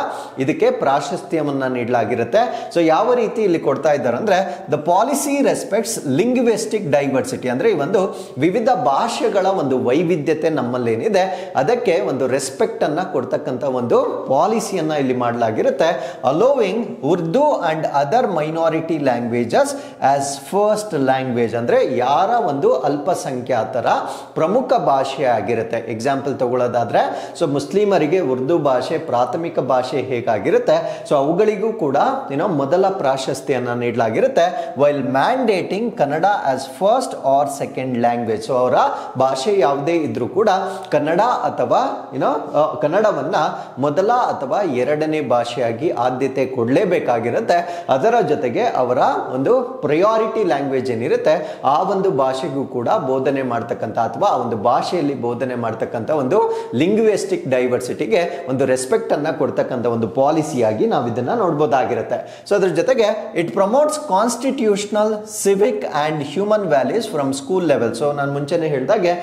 ಇದಕ್ಕೆ ಪ್ರಾಶಸ್ತ್ಯವನ್ನ ನೀಡಲಾಗಿರುತ್ತೆ. ಸೊ ಯಾವ ರೀತಿ ಇಲ್ಲಿ ಕೊಡ್ತಾ ಇದ್ದಾರೆ ಅಂದ್ರೆ the policy respects linguistic diversity ಅಂದ್ರೆ ಈ ಒಂದು ವಿವಿಧ ಭಾಷೆಗಳ ಒಂದು ವೈವಿಧ್ಯತೆ ನಮ್ಮಲ್ಲೇನಿದೆ ಅದಕ್ಕೆ ಒಂದು ರೆಸ್ಪೆಕ್ಟ್ ಅನ್ನ ಕೊಡ್ತಕ್ಕಂಥ ಒಂದು ಪಾಲಿಸಿಯನ್ನ ಇಲ್ಲಿ ಮಾಡಲಾಗಿರುತ್ತೆ. Allowing Urdu and other minority languages as first language ಅಂದ್ರೆ ಯಾರ ಒಂದು ಅಲ್ಪಸಂಖ್ಯಾತರ ಪ್ರಮುಖ ಭಾಷೆ ಆಗಿರುತ್ತೆ. ಎಕ್ಸಾಂಪಲ್ ತಗೊಳ್ಳೋದಾದ್ರೆ ಸೊ ಮುಸ್ಲಿಮರಿಗೆ ಉರ್ದು ಭಾಷೆ ಪ್ರಾಥಮಿಕ ಭಾಷೆ ಹೇಗಾಗಿರುತ್ತೆ ಸೊ ಅವುಗಳಿಗೂ ಕೂಡ ಮೊದಲ ಪ್ರಾಶಸ್ತ್ಯವನ್ನು ನೀಡಲಾಗಿರುತ್ತೆ. While mandating Kannada as first or second language. So ಅವರ ಭಾಷೆ ಯಾವುದೇ ಇದ್ರೂ ಕೂಡ ಕನ್ನಡ ಅಥವಾ ಕನ್ನಡವನ್ನ ಮೊದಲ ಅಥವಾ ಎರಡನೇ ಭಾಷೆಯಾಗಿ ಆದ್ಯತೆ ಕೊಡಲೇಬೇಕಾಗಿರುತ್ತೆ. ಅದರ ಜೊತೆಗೆ ಅವರ ಒಂದು ಪ್ರಯಾರಿಟಿ ಲ್ಯಾಂಗ್ವೇಜ್ ಏನಿರುತ್ತೆ ಆ ಒಂದು ಭಾಷೆಗೂ ಕೂಡ ಬೋಧನೆ ಮಾಡ್ತಕ್ಕಂಥ ಅಥವಾ ಆ ಒಂದು ಭಾಷೆಯಲ್ಲಿ ಬೋಧನೆ ಮಾಡ್ತಕ್ಕಂಥ ಒಂದು ಲಿಂಗ್ವಿಸ್ಟಿಕ್ ಡೈವರ್ಸಿಟಿಗೆ ಒಂದು ರೆಸ್ಪೆಕ್ಟ್ ಅನ್ನ ಕೊಡ್ತಕ್ಕಂಥ ಒಂದು ಪಾಲಿಸಿಯಾಗಿ ನಾವು ಇದನ್ನ ನೋಡಬಹುದಾಗಿರುತ್ತೆ. ಸೊ ಅದ್ರ ಜೊತೆಗೆ it promotes constitutional, Civic and human values from school level. So ನಾನು ಮುಂಚೆನೆ ಹೇಳಿದಾಗೆ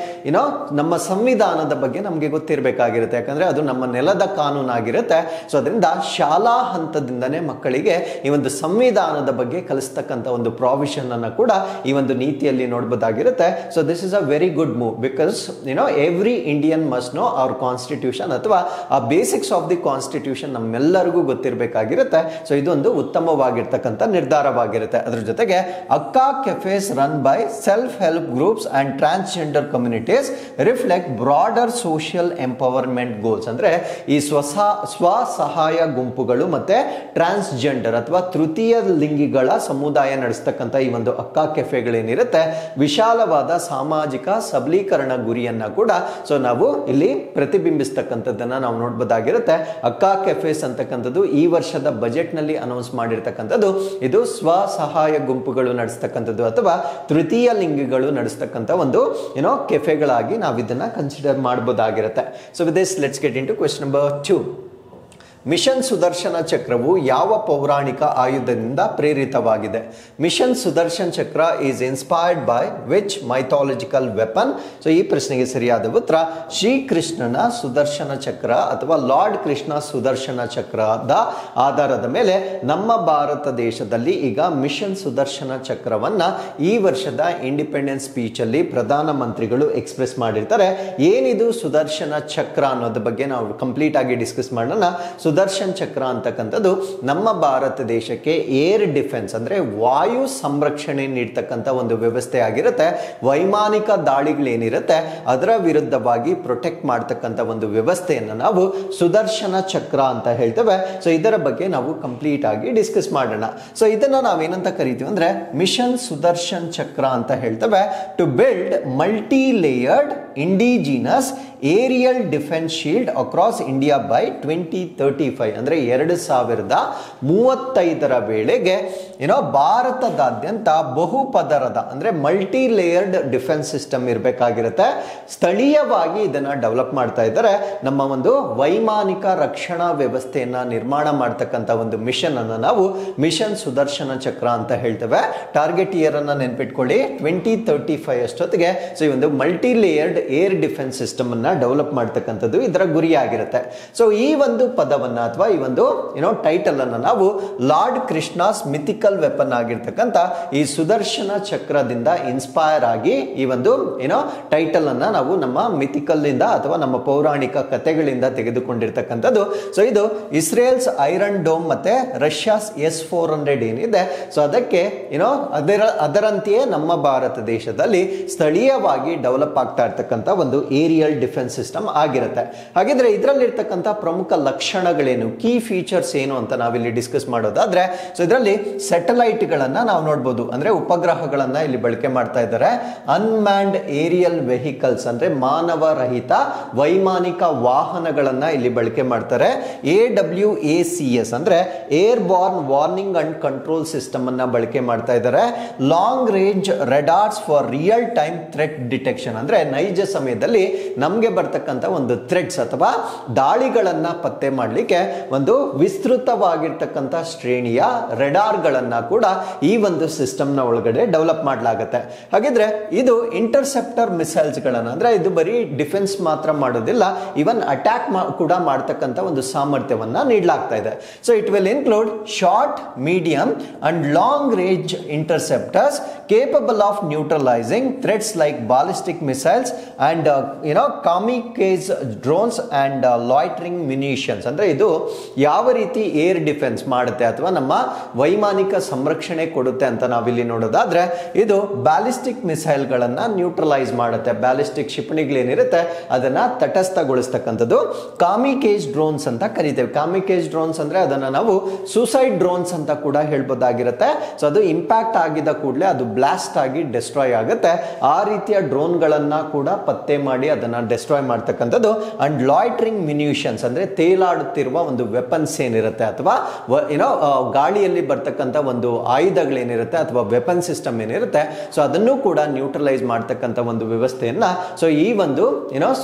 ನಮ್ಮ ಸಂವಿಧಾನದ ಬಗ್ಗೆ ನಮಗೆ ಗೊತ್ತಿರಬೇಕಾಗಿರುತ್ತೆ, ಯಾಕಂದ್ರೆ ಅದು ನಮ್ಮ ನೆಲದ ಕಾನೂನಾಗಿರುತ್ತೆ. ಸೊ ಅದರಿಂದ ಶಾಲಾ ಹಂತದಿಂದನೇ ಮಕ್ಕಳಿಗೆ ಈ ಒಂದು ಸಂವಿಧಾನದ ಬಗ್ಗೆ ಕಲಿಸ್ತಕ್ಕಂಥ ಒಂದು ಪ್ರಾವಿಷನ್ ಅನ್ನ ಕೂಡ ಈ ಒಂದು ನೀತಿಯಲ್ಲಿ ನೋಡಬಹುದಾಗಿರುತ್ತೆ. So this is a very good move because every Indian must know our constitution ಅಥವಾ ಆ ಬೇಸಿಕ್ಸ್ ಆಫ್ ದಿ ಕಾನ್ಸ್ಟಿಟ್ಯೂಷನ್ ನಮ್ಮೆಲ್ಲರಿಗೂ ಗೊತ್ತಿರಬೇಕಾಗಿರುತ್ತೆ. ಸೊ ಇದೊಂದು ಉತ್ತಮವಾಗಿರ್ತಕ್ಕಂಥ ನಿರ್ಧಾರವಾಗಿರುತ್ತೆ. ಅದರ ಜೊತೆಗೆ Akka cafes run by self help groups and transgender communities reflect broader social empowerment goals. ಅಂದ್ರೆ ಈ ಸ್ವಸಹಾಯ ಗುಂಪುಗಳು ಮತ್ತೆ ಟ್ರಾನ್ಸ್ಜೆಂಡರ್ ಅಥವಾ ತೃತೀಯ ಲಿಂಗಿಗಳ ಸಮುದಾಯ ನಡೆಸ್ತಕ್ಕಂಥ ಈ ಒಂದು ಅಕ್ಕಾ ಕೆಫೆಗಳೇನಿರುತ್ತೆ ವಿಶಾಲವಾದ ಸಾಮಾಜಿಕ ಸಬಲೀಕರಣ ಗುರಿಯನ್ನ ಕೂಡ ಸೊ ನಾವು ಇಲ್ಲಿ ಪ್ರತಿಬಿಂಬಿಸ್ತಕ್ಕಂಥದ್ದನ್ನ ನಾವು ನೋಡಬಹುದಾಗಿರುತ್ತೆ. ಅಕ್ಕಾ ಕೆಫೆಸ್ ಅಂತಕ್ಕಂಥದ್ದು ಈ ವರ್ಷದ ಬಜೆಟ್ ನಲ್ಲಿ ಅನೌನ್ಸ್ ಮಾಡಿರ್ತಕ್ಕಂಥದ್ದು. ಇದು ಸ್ವಸಹಾಯ ಗುಂಪುಗಳು ನಡೆಸ್ತಕ್ಕಂಥದ್ದು ಅಥವಾ ತೃತೀಯ ಲಿಂಗಿಗಳು ನಡೆಸ್ತಕ್ಕಂಥ ಒಂದು ಕೆಫೆಗಳಾಗಿ ನಾವು ಇದನ್ನ ಕನ್ಸಿಡರ್ ಮಾಡಬಹುದಾಗಿರುತ್ತೆ. So with this let's get into question number 2. Mission Sudarshana ಚಕ್ರವು ಯಾವ ಪೌರಾಣಿಕ ಆಯುಧದಿಂದ ಪ್ರೇರಿತವಾಗಿದೆ? Mission Sudarshan Chakra is inspired by which mythological weapon? So ಈ ಪ್ರಶ್ನೆಗೆ ಸರಿಯಾದ ಉತ್ತರ ಶ್ರೀಕೃಷ್ಣನ ಸುದರ್ಶನ ಚಕ್ರ ಅಥವಾ ಲಾರ್ಡ್ ಕೃಷ್ಣ ಸುದರ್ಶನ ಚಕ್ರದ ಆಧಾರದ ಮೇಲೆ ನಮ್ಮ ಭಾರತ ದೇಶದಲ್ಲಿ ಈಗ ಮಿಷನ್ ಸುದರ್ಶನ ಚಕ್ರವನ್ನ ಈ ವರ್ಷದ ಇಂಡಿಪೆಂಡೆನ್ಸ್ ಸ್ಪೀಚ್ ಅಲ್ಲಿ ಪ್ರಧಾನ ಮಂತ್ರಿಗಳು ಎಕ್ಸ್ಪ್ರೆಸ್ ಮಾಡಿರ್ತಾರೆ. ಏನಿದು ಸುದರ್ಶನ ಚಕ್ರ ಅನ್ನೋದ್ರ ಬಗ್ಗೆ ನಾವು ಕಂಪ್ಲೀಟ್ ಆಗಿ ಡಿಸ್ಕಸ್ ಮಾಡೋಣ. ಸುದರ್ಶನ್ ಚಕ್ರ ಅಂತಕ್ಕಂಥದ್ದು ನಮ್ಮ ಭಾರತ ದೇಶಕ್ಕೆ ಏರ್ ಡಿಫೆನ್ಸ್ ಅಂದ್ರೆ ವಾಯು ಸಂರಕ್ಷಣೆ ನೀಡ್ತಕ್ಕಂಥ ಒಂದು ವ್ಯವಸ್ಥೆ ಆಗಿರುತ್ತೆ. ವೈಮಾನಿಕ ದಾಳಿಗಳೇನಿರುತ್ತೆ ಅದರ ವಿರುದ್ಧವಾಗಿ ಪ್ರೊಟೆಕ್ಟ್ ಮಾಡ್ತಕ್ಕಂಥ ಒಂದು ವ್ಯವಸ್ಥೆಯನ್ನು ನಾವು ಸುದರ್ಶನ ಚಕ್ರ ಅಂತ ಹೇಳ್ತೇವೆ. ಸೊ ಇದರ ಬಗ್ಗೆ ನಾವು ಕಂಪ್ಲೀಟ್ ಆಗಿ ಡಿಸ್ಕಸ್ ಮಾಡೋಣ. ಸೊ ಇದನ್ನ ನಾವೇನಂತ ಕರಿತೀವಿ ಅಂದ್ರೆ ಮಿಷನ್ ಸುದರ್ಶನ್ ಚಕ್ರ ಅಂತ ಹೇಳ್ತೇವೆ. To build multi layered indigenous aerial defence shield across India by 2035 ಅಂದ್ರೆ 2035 ವೇಳೆಗೆ ಭಾರತದಾದ್ಯಂತ ಬಹುಪದರದ ಅಂದ್ರೆ ಮಲ್ಟಿ ಲೇಯರ್ಡ್ ಡಿಫೆನ್ಸ್ ಸಿಸ್ಟಮ್ ಇರಬೇಕಾಗಿರುತ್ತೆ. ಸ್ಥಳೀಯವಾಗಿ ಇದನ್ನ ಡೆವಲಪ್ ಮಾಡ್ತಾ ಇದ್ದಾರೆ. ನಮ್ಮ ಒಂದು ವೈಮಾನಿಕ ರಕ್ಷಣಾ ವ್ಯವಸ್ಥೆಯನ್ನ ನಿರ್ಮಾಣ ಮಾಡ್ತಕ್ಕಂಥ ಒಂದು ಮಿಷನ್ ಅನ್ನು ನಾವು ಮಿಷನ್ ಸುದರ್ಶನ ಚಕ್ರ ಅಂತ ಹೇಳ್ತೇವೆ. ಟಾರ್ಗೆಟ್ ಇಯರ್ ಅನ್ನ ನೆನ್ಪಿಟ್ಕೊಳ್ಳಿ 2035 ಅಷ್ಟೊತ್ತಿಗೆ. ಸೊ ಈ ಒಂದು multi layered air defence system ಅನ್ನ ಡೆವಲಪ್ ಮಾಡ್ತಕ್ಕಂಥದ್ದು ಇದರ ಗುರಿಯಾಗಿರುತ್ತೆ. ಸೊ ಈ ಒಂದು ಪದವನ್ನ ಅಥವಾ ಈ ಒಂದು ಟೈಟಲ್ ಅನ್ನ ನಾವು ಲಾರ್ಡ್ ಕೃಷ್ಣಾಸ್ ಮಿಥಿಕಲ್ ವೆಪನ್ ಆಗಿರ್ತಕ್ಕಂಥ ಈ ಸುದರ್ಶನ ಚಕ್ರದಿಂದ ಇನ್ಸ್ಪೈರ್ ಆಗಿ ಈ ಒಂದು ಟೈಟಲ್ ಅನ್ನ ನಾವು ನಮ್ಮ ಮಿಥಿಕಲ್ ಇಂದ ಅಥವಾ ನಮ್ಮ ಪೌರಾಣಿಕ ಕಥೆಗಳಿಂದ ತೆಗೆದುಕೊಂಡಿರ್ತಕ್ಕಂಥದ್ದು. ಸೊ ಇದು ಇಸ್ರೇಲ್ಸ್ ಐರನ್ ಡೋಮ್ ಮತ್ತೆ ರಷ್ಯಾಸ್ S-400 ಏನಿದೆ, ಸೊ ಅದಕ್ಕೆ ಅದರಂತೆಯೇ ನಮ್ಮ ಭಾರತ ದೇಶದಲ್ಲಿ ಸ್ಥಳೀಯವಾಗಿ ಡೆವಲಪ್ ಆಗ್ತಾ ಇರ್ತಕ್ಕಂಥ ಒಂದು ಏರಿಯಲ್ ಡಿಫೆನ್ಸ್ ಸಿಸ್ಟಮ್ ಆಗಿರುತ್ತೆ. ಹಾಗಿದ್ರೆ ಇದರಲ್ಲಿರ್ತಕ್ಕಂಥ ಪ್ರಮುಖ ಲಕ್ಷಣಗಳೇನು, ಕೀ ಫೀಚರ್ಸ್ ಏನು ಅಂತ ನಾವಿಲ್ಲಿ ಡಿಸ್ಕಸ್ ಮಾಡೋದಾದ್ರೆ, ಸೊ ಇದರಲ್ಲಿ ಸ್ಯಾಟಲೈಟ್ ಗಳನ್ನ ನಾವು ನೋಡಬಹುದು. ಅಂದ್ರೆ ಉಪಗ್ರಹಗಳನ್ನ ಇಲ್ಲಿ ಬಳಕೆ ಮಾಡ್ತಾ ಇದ್ದಾರೆ. ಅನ್ಮ್ಯಾನ್ಡ್ ಏರಿಯಲ್ ವೆಹಿಕಲ್ಸ್ ಅಂದ್ರೆ ಮಾನವ ರಹಿತ ವೈಮಾನಿಕ ವಾಹನಗಳನ್ನ ಇಲ್ಲಿ ಬಳಕೆ ಮಾಡ್ತಾರೆ. AWACS ಅಂದ್ರೆ airborne warning and control system ಅನ್ನ ಬಳಕೆ ಮಾಡ್ತಾ ಇದ್ದಾರೆ. Long range radars for real time threat detection ಅಂದ್ರೆ ನೈಜ ಸಮಯದಲ್ಲಿ ನಮಗೆ ಬರ್ತಕ್ಕಂಥ ಒಂದು ಥ್ರೆಟ್ಸ್ ಅಥವಾ ದಾಳಿಗಳನ್ನ ಪತ್ತೆ ಮಾಡಲಿಕ್ಕೆ ಒಂದು ವಿಸ್ತೃತವಾಗಿರ್ತಕ್ಕಂಥ ಶ್ರೇಣಿಯ ರೆಡಾರ್ ಗಳನ್ನ ಕೂಡ ಈ ಒಂದು ಸಿಸ್ಟಮ್ ನ ಒಳಗಡೆ ಡೆವಲಪ್ ಮಾಡಲಾಗುತ್ತೆ. ಹಾಗಿದ್ರೆ ಇದು ಇಂಟರ್ಸೆಪ್ಟರ್ ಮಿಸೈಲ್ಸ್ ಗಳನ್ನ ಅಂದ್ರೆ ಇದು ಬರೀ ಡಿಫೆನ್ಸ್ ಮಾತ್ರ ಮಾಡೋದಿಲ್ಲ, ಇವನ್ ಅಟ್ಯಾಕ್ ಕೂಡ ಮಾಡ್ತಕ್ಕಂಥ ಒಂದು ಸಾಮರ್ಥ್ಯವನ್ನ ನೀಡಲಾಗ್ತಾ ಇದೆ. So it will include short, medium and long range interceptors capable of neutralizing threats like ballistic missiles and kamikaze drones and loitering munitions. ಅಂದ್ರೆ ಇದು ಯಾವ ರೀತಿ ಏರ್ ಡಿಫೆನ್ಸ್ ಮಾಡುತ್ತೆ ಅಥವಾ ನಮ್ಮ ವೈಮಾನಿಕ ಸಂರಕ್ಷಣೆ ಕೊಡುತ್ತೆ ಅಂತ ನಾವಿಲ್ಲಿ ನೋಡೋದಾದ್ರೆ, ಇದು ಬ್ಯಾಲಿಸ್ಟಿಕ್ ಮಿಸೈಲ್ ಗಳನ್ನ ನ್ಯೂಟ್ರಲೈಸ್ ಮಾಡುತ್ತೆ. ಬ್ಯಾಲಿಸ್ಟಿಕ್ ಕ್ಷಿಪಣಿಗಳೇನಿರುತ್ತೆ ಅದನ್ನ ತಟಸ್ಥಗೊಳಿಸ್ತಕ್ಕಂಥದ್ದು. ಕಾಮಿಕೇಜ್ ಡ್ರೋನ್ಸ್ ಅಂತ ಕರಿತೇವೆ. ಕಾಮಿಕೇಜ್ ಡ್ರೋನ್ಸ್ ಅಂದ್ರೆ ಅದನ್ನ ನಾವು ಸೂಸೈಡ್ ಡ್ರೋನ್ಸ್ ಅಂತ ಕೂಡ ಹೇಳ್ಬೋದಾಗಿರುತ್ತೆ. ಸೊ ಅದು ಇಂಪ್ಯಾಕ್ಟ್ ಆಗಿದ ಕೂಡಲೇ ಅದು ಬ್ಲಾಸ್ಟ್ ಆಗಿ ಡೆಸ್ಟ್ರಾಯ್ ಆಗುತ್ತೆ. ಆ ರೀತಿಯ ಡ್ರೋನ್ ಗಳನ್ನ ಕೂಡ ಪತ್ತೆ ಮಾಡಿ ಅದನ್ನ ಡೆಸ್ಟ್ರಾಯ್ ಮಾಡ್ತಕ್ಕಂಥದ್ದು. ಅಂಡ್ ಲಾಯ್ಟ್ರಿಂಗ್ ಮ್ಯುನಿಷನ್ಸ್ ಅಂದ್ರೆ ತೇಲಾಡುತ್ತಿರುವ ಒಂದು ವೆಪನ್ಸ್ ಏನಿರುತ್ತೆ ಅಥವಾ ಗಾಳಿಯಲ್ಲಿ ಬರ್ತಕ್ಕಂಥ ಒಂದು ಆಯುಧಗಳೇನಿರುತ್ತೆ ಅಥವಾ ವೆಪನ್ ಸಿಸ್ಟಮ್ ಏನಿರುತ್ತೆ, ಸೊ ಅದನ್ನು ಕೂಡ ನ್ಯೂಟ್ರಲೈಸ್ ಮಾಡ್ತಕ್ಕಂಥ ಒಂದು ವ್ಯವಸ್ಥೆಯನ್ನ ಸೊ ಈ ಒಂದು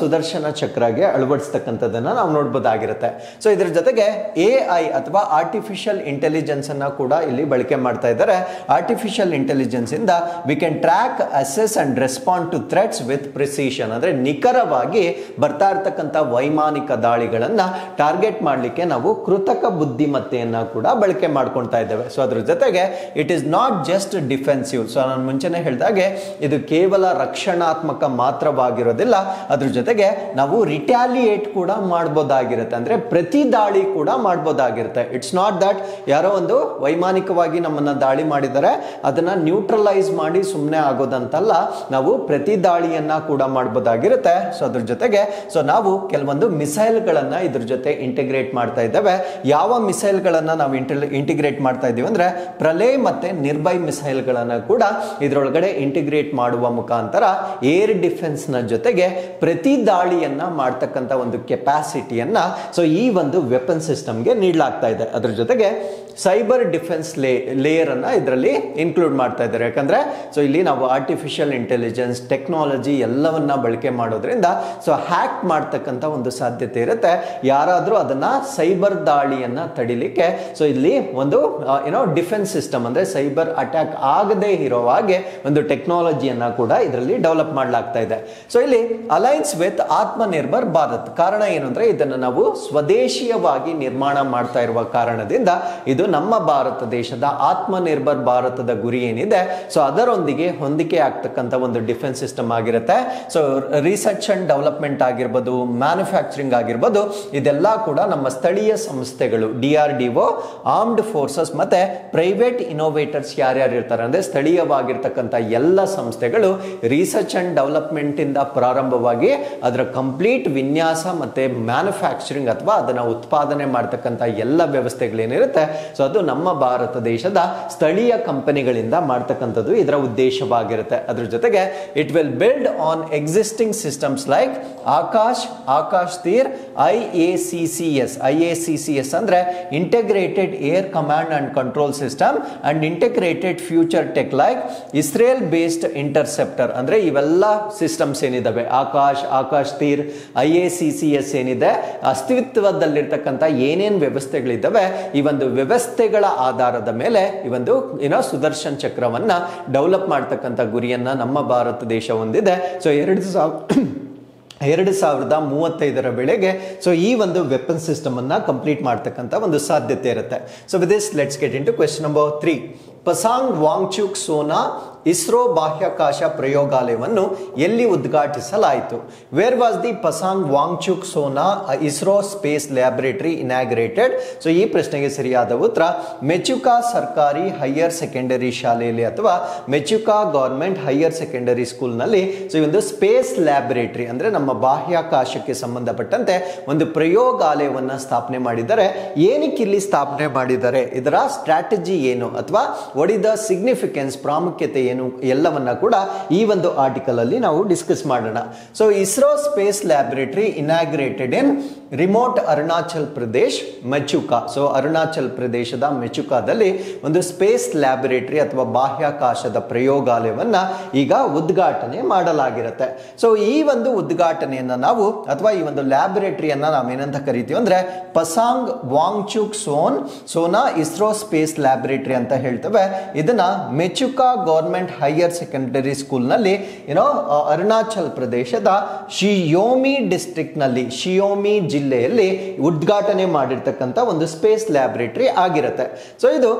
ಸುದರ್ಶನ ಚಕ್ರಗೆ ಅಳವಡಿಸ್ತಕ್ಕಂಥದ್ದನ್ನ ನಾವು ನೋಡ್ಬೋದಾಗಿರುತ್ತೆ. ಸೊ ಇದ್ರ ಜೊತೆಗೆ AI ಅಥವಾ ಆರ್ಟಿಫಿಷಿಯಲ್ ಇಂಟೆಲಿಜೆನ್ಸ್ ಅನ್ನ ಕೂಡ ಇಲ್ಲಿ ಬಳಕೆ ಮಾಡ್ತಾ ಇದ್ದಾರೆ. ಆರ್ಟಿಫಿಷಿಯಲ್ ಇಂಟೆಲಿಜೆನ್ಸ್ ಇಂದ we can track, assess and respond to threats with precision ಅಂದ್ರೆ ನಿಖರವಾಗಿ ಬರ್ತಾ ಇರ್ತಕ್ಕಂಥ ವೈಮಾನಿಕ ದಾಳಿಗಳನ್ನ ಟಾರ್ಗೆಟ್ ಮಾಡಲಿಕ್ಕೆ ನಾವು ಕೃತಕ ಬುದ್ಧಿಮತ್ತೆಯನ್ನ ಕೂಡ ಬಳಕೆ ಮಾಡ್ಕೊಳ್ತಾ ಇದ್ದೇವೆ. ಸೊ ಅದ್ರ ಜೊತೆಗೆ it is not just defensive. So ನಾನು ಮುಂಚೆನೆ ಹೇಳಿದಾಗೆ ಇದು ಕೇವಲ ರಕ್ಷಣಾತ್ಮಕ ಮಾತ್ರವಾಗಿರೋದಿಲ್ಲ, ಅದ್ರ ಜೊತೆಗೆ ನಾವು ರಿಟ್ಯಾಲಿಯೇಟ್ ಕೂಡ ಮಾಡಬಹುದಾಗಿರುತ್ತೆ. ಅಂದ್ರೆ ಪ್ರತಿ ದಾಳಿ ಕೂಡ ಮಾಡಬಹುದಾಗಿರುತ್ತೆ. ಇಟ್ಸ್ ನಾಟ್ ದಟ್ ಯಾರೋ ಒಂದು ವೈಮಾನಿಕವಾಗಿ ನಮ್ಮನ್ನ ದಾಳಿ ಮಾಡಿದರೆ ಅದನ್ನ ನ್ಯೂಟ್ರಲೈಸ್ ಮಾಡಿ ಸುಮ್ಮನೆ ಆಗೋದಂತಲ್ಲ, ನಾವು ಪ್ರತಿ ದಾಳಿಯನ್ನ ಕೂಡ ಮಾಡಬಹುದಾಗಿರುತ್ತೆ. ಸೊ ಅದ್ರ ಜೊತೆಗೆ ಸೊ ನಾವು ಕೆಲವೊಂದು ಮಿಸೈಲ್ ಗಳನ್ನ ಇದ್ರ ಜೊತೆ ಇಂಟಿಗ್ರೇಟ್ ಮಾಡ್ತಾ ಇದ್ದೇವೆ. ಯಾವ ಮಿಸೈಲ್ ಗಳನ್ನ ನಾವು ಇಂಟಿಗ್ರೇಟ್ ಮಾಡ್ತಾ ಇದೀವಿ ಅಂದ್ರೆ ಪ್ರಲಯ್ ಮತ್ತೆ ನಿರ್ಭಯ್ ಮಿಸೈಲ್ ಗಳನ್ನ ಕೂಡ ಇದರೊಳಗಡೆ ಇಂಟಿಗ್ರೇಟ್ ಮಾಡುವ ಮುಖಾಂತರ ಏರ್ ಡಿಫೆನ್ಸ್ ನ ಜೊತೆಗೆ ಪ್ರತಿ ದಾಳಿಯನ್ನ ಮಾಡ್ತಕ್ಕಂಥ ಒಂದು ಕೆಪಾಸಿಟಿಯನ್ನ ಸೊ ಈ ಒಂದು ವೆಪನ್ ಸಿಸ್ಟಮ್ಗೆ ನೀಡಲಾಗ್ತಾ ಇದೆ. ಅದ್ರ ಜೊತೆಗೆ ಸೈಬರ್ ಡಿಫೆನ್ಸ್ ಲೇಯರ್ ಅನ್ನ ಇದರಲ್ಲಿ ಇನ್ಕ್ಲೂಡ್ ಮಾಡ್ತಾ ಇದ್ದಾರೆ. ಯಾಕಂದ್ರೆ ಸೊ ಇಲ್ಲಿ ನಾವು ಆರ್ಟಿಫಿಷಿಯಲ್ ಇಂಟೆಲಿಜೆನ್ಸ್ ಟೆಕ್ನಾಲಜಿ ಎಲ್ಲವನ್ನ ಬಳಕೆ ಮಾಡೋದ್ರಿಂದ ಸೊ ಹ್ಯಾಕ್ ಮಾಡ್ತಕ್ಕಂಥ ಒಂದು ಸಾಧ್ಯತೆ ಇರುತ್ತೆ. ಯಾರಾದ್ರೂ ಅದನ್ನ ಸೈಬರ್ ದಾಳಿಯನ್ನ ತಡಿಲಿಕ್ಕೆ ಸೊ ಇಲ್ಲಿ ಒಂದು ಡಿಫೆನ್ಸ್ ಸಿಸ್ಟಮ್ ಅಂದ್ರೆ ಸೈಬರ್ ಅಟ್ಯಾಕ್ ಆಗದೆ ಇರೋ ಹಾಗೆ ಒಂದು ಟೆಕ್ನಾಲಜಿಯನ್ನ ಕೂಡ ಇದರಲ್ಲಿ ಡೆವಲಪ್ ಮಾಡಲಾಗ್ತಾ ಇದೆ. ಸೊ ಇಲ್ಲಿ ಅಲೈನ್ಸ್ ವಿತ್ ಆತ್ಮನಿರ್ಭರ್ ಭಾರತ್. ಕಾರಣ ಏನು ಅಂದ್ರೆ ಇದನ್ನ ನಾವು ಸ್ವದೇಶೀಯವಾಗಿ ನಿರ್ಮಾಣ ಮಾಡ್ತಾ ಇರುವ ಕಾರಣದಿಂದ ಇದು ನಮ್ಮ ಭಾರತ ದೇಶದ ಆತ್ಮನಿರ್ಭರ್ ಭಾರತದ ಗುರಿ ಏನಿದೆ ಸೊ ಅದರೊಂದಿಗೆ ಹೊಂದಿಕೆ ಆಗ್ತಕ್ಕಂಥ ಒಂದು ಡಿಫೆನ್ಸ್ ಸಿಸ್ಟಮ್ ಆಗಿರುತ್ತೆ. ಸೊ ರಿಸರ್ಚ್ ಅಂಡ್ ಡೆವಲಪ್ಮೆಂಟ್ ಆಗಿರ್ಬೋದು, ಮ್ಯಾನುಫ್ಯಾಕ್ಚರಿಂಗ್ ಆಗಿರ್ಬೋದು, ಇದೆಲ್ಲ ಕೂಡ ನಮ್ಮ ಸ್ಥಳೀಯ ಸಂಸ್ಥೆಗಳು DRDO, ಆರ್ಮ್ಡ್ ಫೋರ್ಸಸ್ ಮತ್ತೆ ಪ್ರೈವೇಟ್ ಇನೋವೇಟರ್ಸ್ ಯಾರ್ಯಾರು ಇರ್ತಾರೆ ಅಂದ್ರೆ ಸ್ಥಳೀಯವಾಗಿರ್ತಕ್ಕಂಥ ಎಲ್ಲ ಸಂಸ್ಥೆಗಳು ರಿಸರ್ಚ್ ಅಂಡ್ ಡೆವಲಪ್ಮೆಂಟ್ ಇಂದ ಪ್ರಾರಂಭವಾಗಿ ಅದರ ಕಂಪ್ಲೀಟ್ ವಿನ್ಯಾಸ ಮತ್ತೆ ಮ್ಯಾನುಫ್ಯಾಕ್ಚರಿಂಗ್ ಅಥವಾ ಅದನ್ನ ಉತ್ಪಾದನೆ ಮಾಡ್ತಕ್ಕಂಥ ಎಲ್ಲ ವ್ಯವಸ್ಥೆಗಳೇನಿರುತ್ತೆ ಸೊ ಅದು ನಮ್ಮ ಭಾರತ ದೇಶದ ಸ್ಥಳೀಯ ಕಂಪನಿಗಳಿಂದ ಮಾಡ್ತಕ್ಕಂಥ ಮಾಡ್ತಕ್ಕಂಥದ್ದು ಇದರ ಉದ್ದೇಶವಾಗಿರುತ್ತೆ. ಅದ್ರ ಜೊತೆಗೆ it will build on existing systems like Akash Tir, IACCS ಅಂದ್ರೆ integrated air command and control system and integrated future tech like Israel based interceptor. ಅಂದ್ರೆ ಇವೆಲ್ಲ ಸಿಸ್ಟಮ್ಸ್ ಏನಿದಾವೆ, ಆಕಾಶ್ ತೀರ್, IACCS ಏನಿದೆ, ಅಸ್ತಿತ್ವದಲ್ಲಿರ್ತಕ್ಕಂಥ ಏನೇನು ವ್ಯವಸ್ಥೆಗಳಿದ್ದಾವೆ ಈ ಒಂದು ವ್ಯವಸ್ಥೆಗಳ ಆಧಾರದ ಮೇಲೆ ಈ ಒಂದು ಸುದರ್ಶನ್ ಚಕ್ರವನ್ನ ಡೆವಲಪ್ ಮಾಡ್ತಕ್ಕಂಥ ಗುರಿಯನ್ನ ನಮ್ಮ ಭಾರತ ದೇಶ ಹೊಂದಿದೆ. ಸೊ 2035 ವೇಳೆಗೆ ಸೊ ಈ ಒಂದು ವೆಪನ್ ಸಿಸ್ಟಮ್ ಅನ್ನ ಕಂಪ್ಲೀಟ್ ಮಾಡ್ತಕ್ಕಂಥ ಒಂದು ಸಾಧ್ಯತೆ ಇರುತ್ತೆ. So with this let's get into question number 3. Pasang Wangchuk Sona ISRO ಬಾಹ್ಯಾಕಾಶ ಪ್ರಯೋಗಾಲಯವನ್ನು ಎಲ್ಲಿ ಉದ್ಘಾಟಿಸಲಾಯಿತು? Where was the Pasang Wangchuk Sona ISRO space laboratory inaugurated? So ಈ ಪ್ರಶ್ನೆಗೆ ಸರಿಯಾದ ಉತ್ತರ ಮೆಚುಕಾ ಸರ್ಕಾರಿ ಹೈಯರ್ ಸೆಕೆಂಡರಿ ಶಾಲೆಯಲ್ಲಿ ಅಥವಾ ಮೆಚುಕಾ ಗವರ್ಮೆಂಟ್ ಹೈಯರ್ ಸೆಕೆಂಡರಿ ಸ್ಕೂಲ್ನಲ್ಲಿ ಸೊ ಈ ಒಂದು ಸ್ಪೇಸ್ ಲ್ಯಾಬೊರೇಟರಿ ಅಂದ್ರೆ ನಮ್ಮ ಬಾಹ್ಯಾಕಾಶಕ್ಕೆ ಸಂಬಂಧಪಟ್ಟಂತೆ ಒಂದು ಪ್ರಯೋಗಾಲಯವನ್ನ ಸ್ಥಾಪನೆ ಮಾಡಿದ್ದಾರೆ. ಏನಕ್ಕೆ ಇಲ್ಲಿ ಸ್ಥಾಪನೆ ಮಾಡಿದ್ದಾರೆ, ಇದರ ಸ್ಟ್ರಾಟಜಿ ಏನು ಅಥವಾ ವಾಟ್ ಇಸ್ ದ ಸಿಗ್ನಿಫಿಕೆನ್ಸ್, ಪ್ರಾಮುಖ್ಯತೆ ಏನು, ಎಲ್ಲವನ್ನ ಕೂಡ ಈ ಒಂದು ಆರ್ಟಿಕಲ್ ಅಲ್ಲಿ ನಾವು ಡಿಸ್ಕಸ್ ಮಾಡೋಣ. So ISRO space laboratory inaugurated in remote Arunachal Pradesh Mechuka. So Arunachal ಪ್ರದೇಶದ ಮೆಚುಕಾದಲ್ಲಿ ಒಂದು ಸ್ಪೇಸ್ ಲ್ಯಾಬೊರೇಟರಿ ಅಥವಾ ಬಾಹ್ಯಾಕಾಶದ ಪ್ರಯೋಗಾಲಯವನ್ನ ಈಗ ಉದ್ಘಾಟನೆ ಮಾಡಲಾಗಿರುತ್ತೆ. ಸೊ ಈ ಒಂದು ಉದ್ಘಾಟನೆಯನ್ನ ನಾವು ಅಥವಾ ಈ ಒಂದು ಲ್ಯಾಬೊರೇಟರಿಯನ್ನ ನಾವೇನಂತ ಕರಿತೀವಿ ಅಂದ್ರೆ Pasang Wangchuk Sona ISRO space laboratory ಅಂತ ಹೇಳ್ತೇವೆ. ಇದನ್ನ ಮೆಚುಕಾ ಗವರ್ಮೆಂಟ್ ಹೈಯರ್ ಸೆಕೆಂಡರಿ ಸ್ಕೂಲ್ ನಲ್ಲಿ ಅರುಣಾಚಲ್ ಪ್ರದೇಶದ ಶಿಯೋಮಿ ಡಿಸ್ಟ್ರಿಕ್ಟ್ ನಲ್ಲಿ ಶಿಯೋಮಿ ಜಿಲ್ಲೆಯಲ್ಲಿ ಉದ್ಘಾಟನೆ ಮಾಡಿರ್ತಕ್ಕಂಥ ಒಂದು ಸ್ಪೇಸ್ ಲ್ಯಾಬೊರೇಟರಿ ಆಗಿರುತ್ತೆ. ಸೊ ಇದು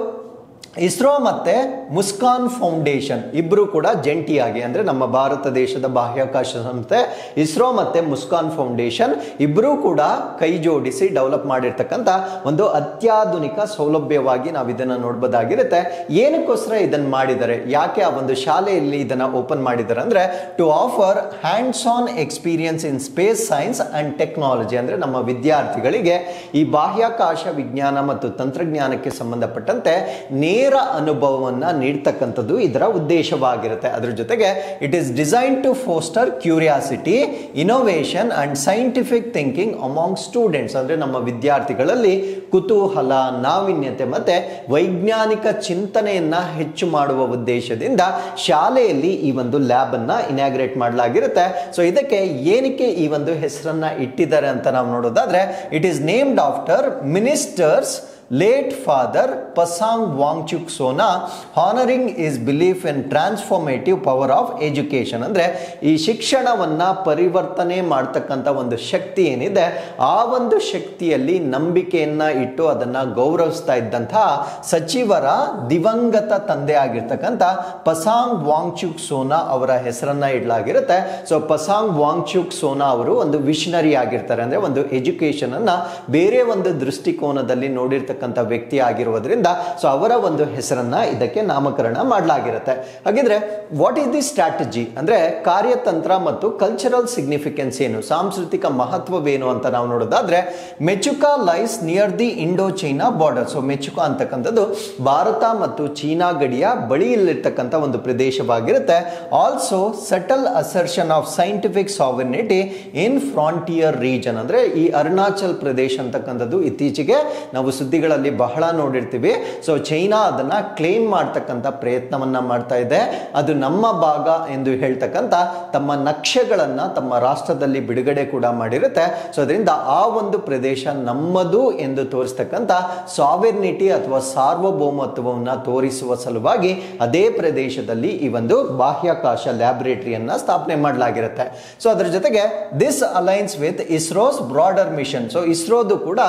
ಇಸ್ರೋ ಮತ್ತೆ ಮುಸ್ಕಾನ್ ಫೌಂಡೇಶನ್ ಇಬ್ರು ಕೂಡ ಜಂಟಿಯಾಗಿ ಅಂದ್ರೆ ನಮ್ಮ ಭಾರತ ದೇಶದ ಬಾಹ್ಯಾಕಾಶ ಸಂಸ್ಥೆ ಇಸ್ರೋ ಮತ್ತೆ ಮುಸ್ಕಾನ್ ಫೌಂಡೇಶನ್ ಇಬ್ರು ಕೂಡ ಕೈ ಜೋಡಿಸಿ ಡೆವಲಪ್ ಮಾಡಿರ್ತಕ್ಕಂಥ ಒಂದು ಅತ್ಯಾಧುನಿಕ ಸೌಲಭ್ಯವಾಗಿ ನಾವು ಇದನ್ನ ನೋಡಬಹುದಾಗಿರುತ್ತೆ. ಏನಕ್ಕೋಸ್ಕರ ಇದನ್ನ ಮಾಡಿದ್ದಾರೆ, ಯಾಕೆ ಆ ಒಂದು ಶಾಲೆಯಲ್ಲಿ ಇದನ್ನ ಓಪನ್ ಮಾಡಿದ್ದಾರೆ ಅಂದ್ರೆ to offer hands on experience in space science and technology. ಅಂದ್ರೆ ನಮ್ಮ ವಿದ್ಯಾರ್ಥಿಗಳಿಗೆ ಈ ಬಾಹ್ಯಾಕಾಶ ವಿಜ್ಞಾನ ಮತ್ತು ತಂತ್ರಜ್ಞಾನಕ್ಕೆ ಸಂಬಂಧಪಟ್ಟಂತೆ ನೇರ ಅನುಭವವನ್ನ ನೀಡ್ತಕ್ಕಂಥದ್ದು ಇದರ ಉದ್ದೇಶವಾಗಿರುತ್ತೆ. ಅದರ ಜೊತೆಗೆ it is design to foster curiosity, innovation and scientific thinking among students. ಅಂದ್ರೆ ನಮ್ಮ ವಿದ್ಯಾರ್ಥಿಗಳಲ್ಲಿ ಕುತೂಹಲ, ನಾವೀನ್ಯತೆ ಮತ್ತೆ ವೈಜ್ಞಾನಿಕ ಚಿಂತನೆಯನ್ನ ಹೆಚ್ಚು ಮಾಡುವ ಉದ್ದೇಶದಿಂದ ಶಾಲೆಯಲ್ಲಿ ಈ ಒಂದು ಲ್ಯಾಬ್ ಅನ್ನ ಇನಾಗ್ರೇಟ್ ಮಾಡಲಾಗಿರುತ್ತೆ. ಸೊ ಇದಕ್ಕೆ ಏನಕ್ಕೆ ಈ ಒಂದು ಹೆಸರನ್ನ ಇಟ್ಟಿದ್ದಾರೆ ಅಂತ ನಾವು ನೋಡೋದಾದ್ರೆ it is named after ministers late father Pasang Wangchuk Sona, honoring his belief in transformative power of education. ಅಂದ್ರೆ ಈ ಶಿಕ್ಷಣವನ್ನ ಪರಿವರ್ತನೆ ಮಾಡ್ತಕ್ಕಂಥ ಒಂದು ಶಕ್ತಿ ಏನಿದೆ ಆ ಒಂದು ಶಕ್ತಿಯಲ್ಲಿ ನಂಬಿಕೆಯನ್ನ ಇಟ್ಟು ಅದನ್ನ ಗೌರವಿಸ್ತಾ ಇದ್ದಂತಹ ಸಚಿವರ ದಿವಂಗತ ತಂದೆ ಆಗಿರ್ತಕ್ಕಂಥ ಪಸಾಂಗ್ ವಾಂಗ್ಚುಕ್ ಸೋನಾ ಅವರ ಹೆಸರನ್ನ ಇಡಲಾಗಿರುತ್ತೆ. ಸೊ ಪಸಾಂಗ್ ವಾಂಗ್ಚುಕ್ ಸೋನಾ ಅವರು ಒಂದು ವಿಷನರಿ ಆಗಿರ್ತಾರೆ, ಅಂದ್ರೆ ಒಂದು ಎಜುಕೇಶನ್ ಅನ್ನ ಬೇರೆ ಒಂದು ದೃಷ್ಟಿಕೋನದಲ್ಲಿ ನೋಡಿರ್ತಕ್ಕಂಥ ವ್ಯಕ್ತಿ ಆಗಿರುವುದರಿಂದ ಸೊ ಅವರ ಒಂದು ಹೆಸರನ್ನ ಇದಕ್ಕೆ ನಾಮಕರಣ ಮಾಡಲಾಗಿರುತ್ತೆ. ಹಾಗಿದ್ರೆ ವಾಟ್ ಈಸ್ ದಿ ಸ್ಟ್ರಾಟಜಿ ಅಂದ್ರೆ ಕಾರ್ಯತಂತ್ರ ಮತ್ತು ಕಲ್ಚರಲ್ ಸಿಗ್ನಿಫಿಕೆನ್ಸ್ ಏನು, ಸಾಂಸ್ಕೃತಿಕ ಮಹತ್ವವೇನು ಅಂತ ನಾವು ನೋಡೋದಾದ್ರೆ Mechuka lies near the Indo China border. So Mechuka ಅಂತಕ್ಕಂಥದ್ದು ಭಾರತ ಮತ್ತು ಚೀನಾ ಗಡಿಯ ಬಳಿಯಲ್ಲಿರ್ತಕ್ಕಂಥ ಒಂದು ಪ್ರದೇಶವಾಗಿರುತ್ತೆ. Also subtle assertion of scientific sovereignty in frontier region. ಅಂದ್ರೆ ಈ ಅರುಣಾಚಲ್ ಪ್ರದೇಶ ಅಂತಕ್ಕಂಥದ್ದು ಇತ್ತೀಚೆಗೆ ನಾವು ಸುದ್ದಿಗಳಲ್ಲಿ ಬಹಳ ನೋಡಿರ್ತೀವಿ. ಸೊ ಚೈನಾ ಅದನ್ನ ಕ್ಲೇಮ್ ಮಾಡ್ತಕ್ಕಂಥ ಪ್ರಯತ್ನವನ್ನ ಮಾಡ್ತಾ ಇದೆ. ಅದು ನಮ್ಮ ಭಾಗ ಎಂದು ಹೇಳ್ತಕ್ಕಂಥ ತಮ್ಮ ನಕ್ಷೆಗಳನ್ನ ತಮ್ಮ ರಾಷ್ಟ್ರದಲ್ಲಿ ಬಿಡುಗಡೆ ಕೂಡ ಮಾಡಿರುತ್ತೆ. ಸೊ ಅದರಿಂದ ಆ ಒಂದು ಪ್ರದೇಶ ನಮ್ಮದು ಎಂದು ತೋರಿಸ್ತಕ್ಕಂಥ ಸಾವೆರ್ನಿಟಿ ಅಥವಾ ಸಾರ್ವಭೌಮತ್ವವನ್ನು ತೋರಿಸುವ ಸಲುವಾಗಿ ಅದೇ ಪ್ರದೇಶದಲ್ಲಿ ಈ ಒಂದು ಬಾಹ್ಯಾಕಾಶ ಲ್ಯಾಬೊರೇಟರಿಯನ್ನ ಸ್ಥಾಪನೆ ಮಾಡಲಾಗಿರುತ್ತೆ. ಸೊ ಅದರ ಜೊತೆಗೆ this aligns with ISRO's broader mission. So ಇಸ್ರೋದು ಕೂಡ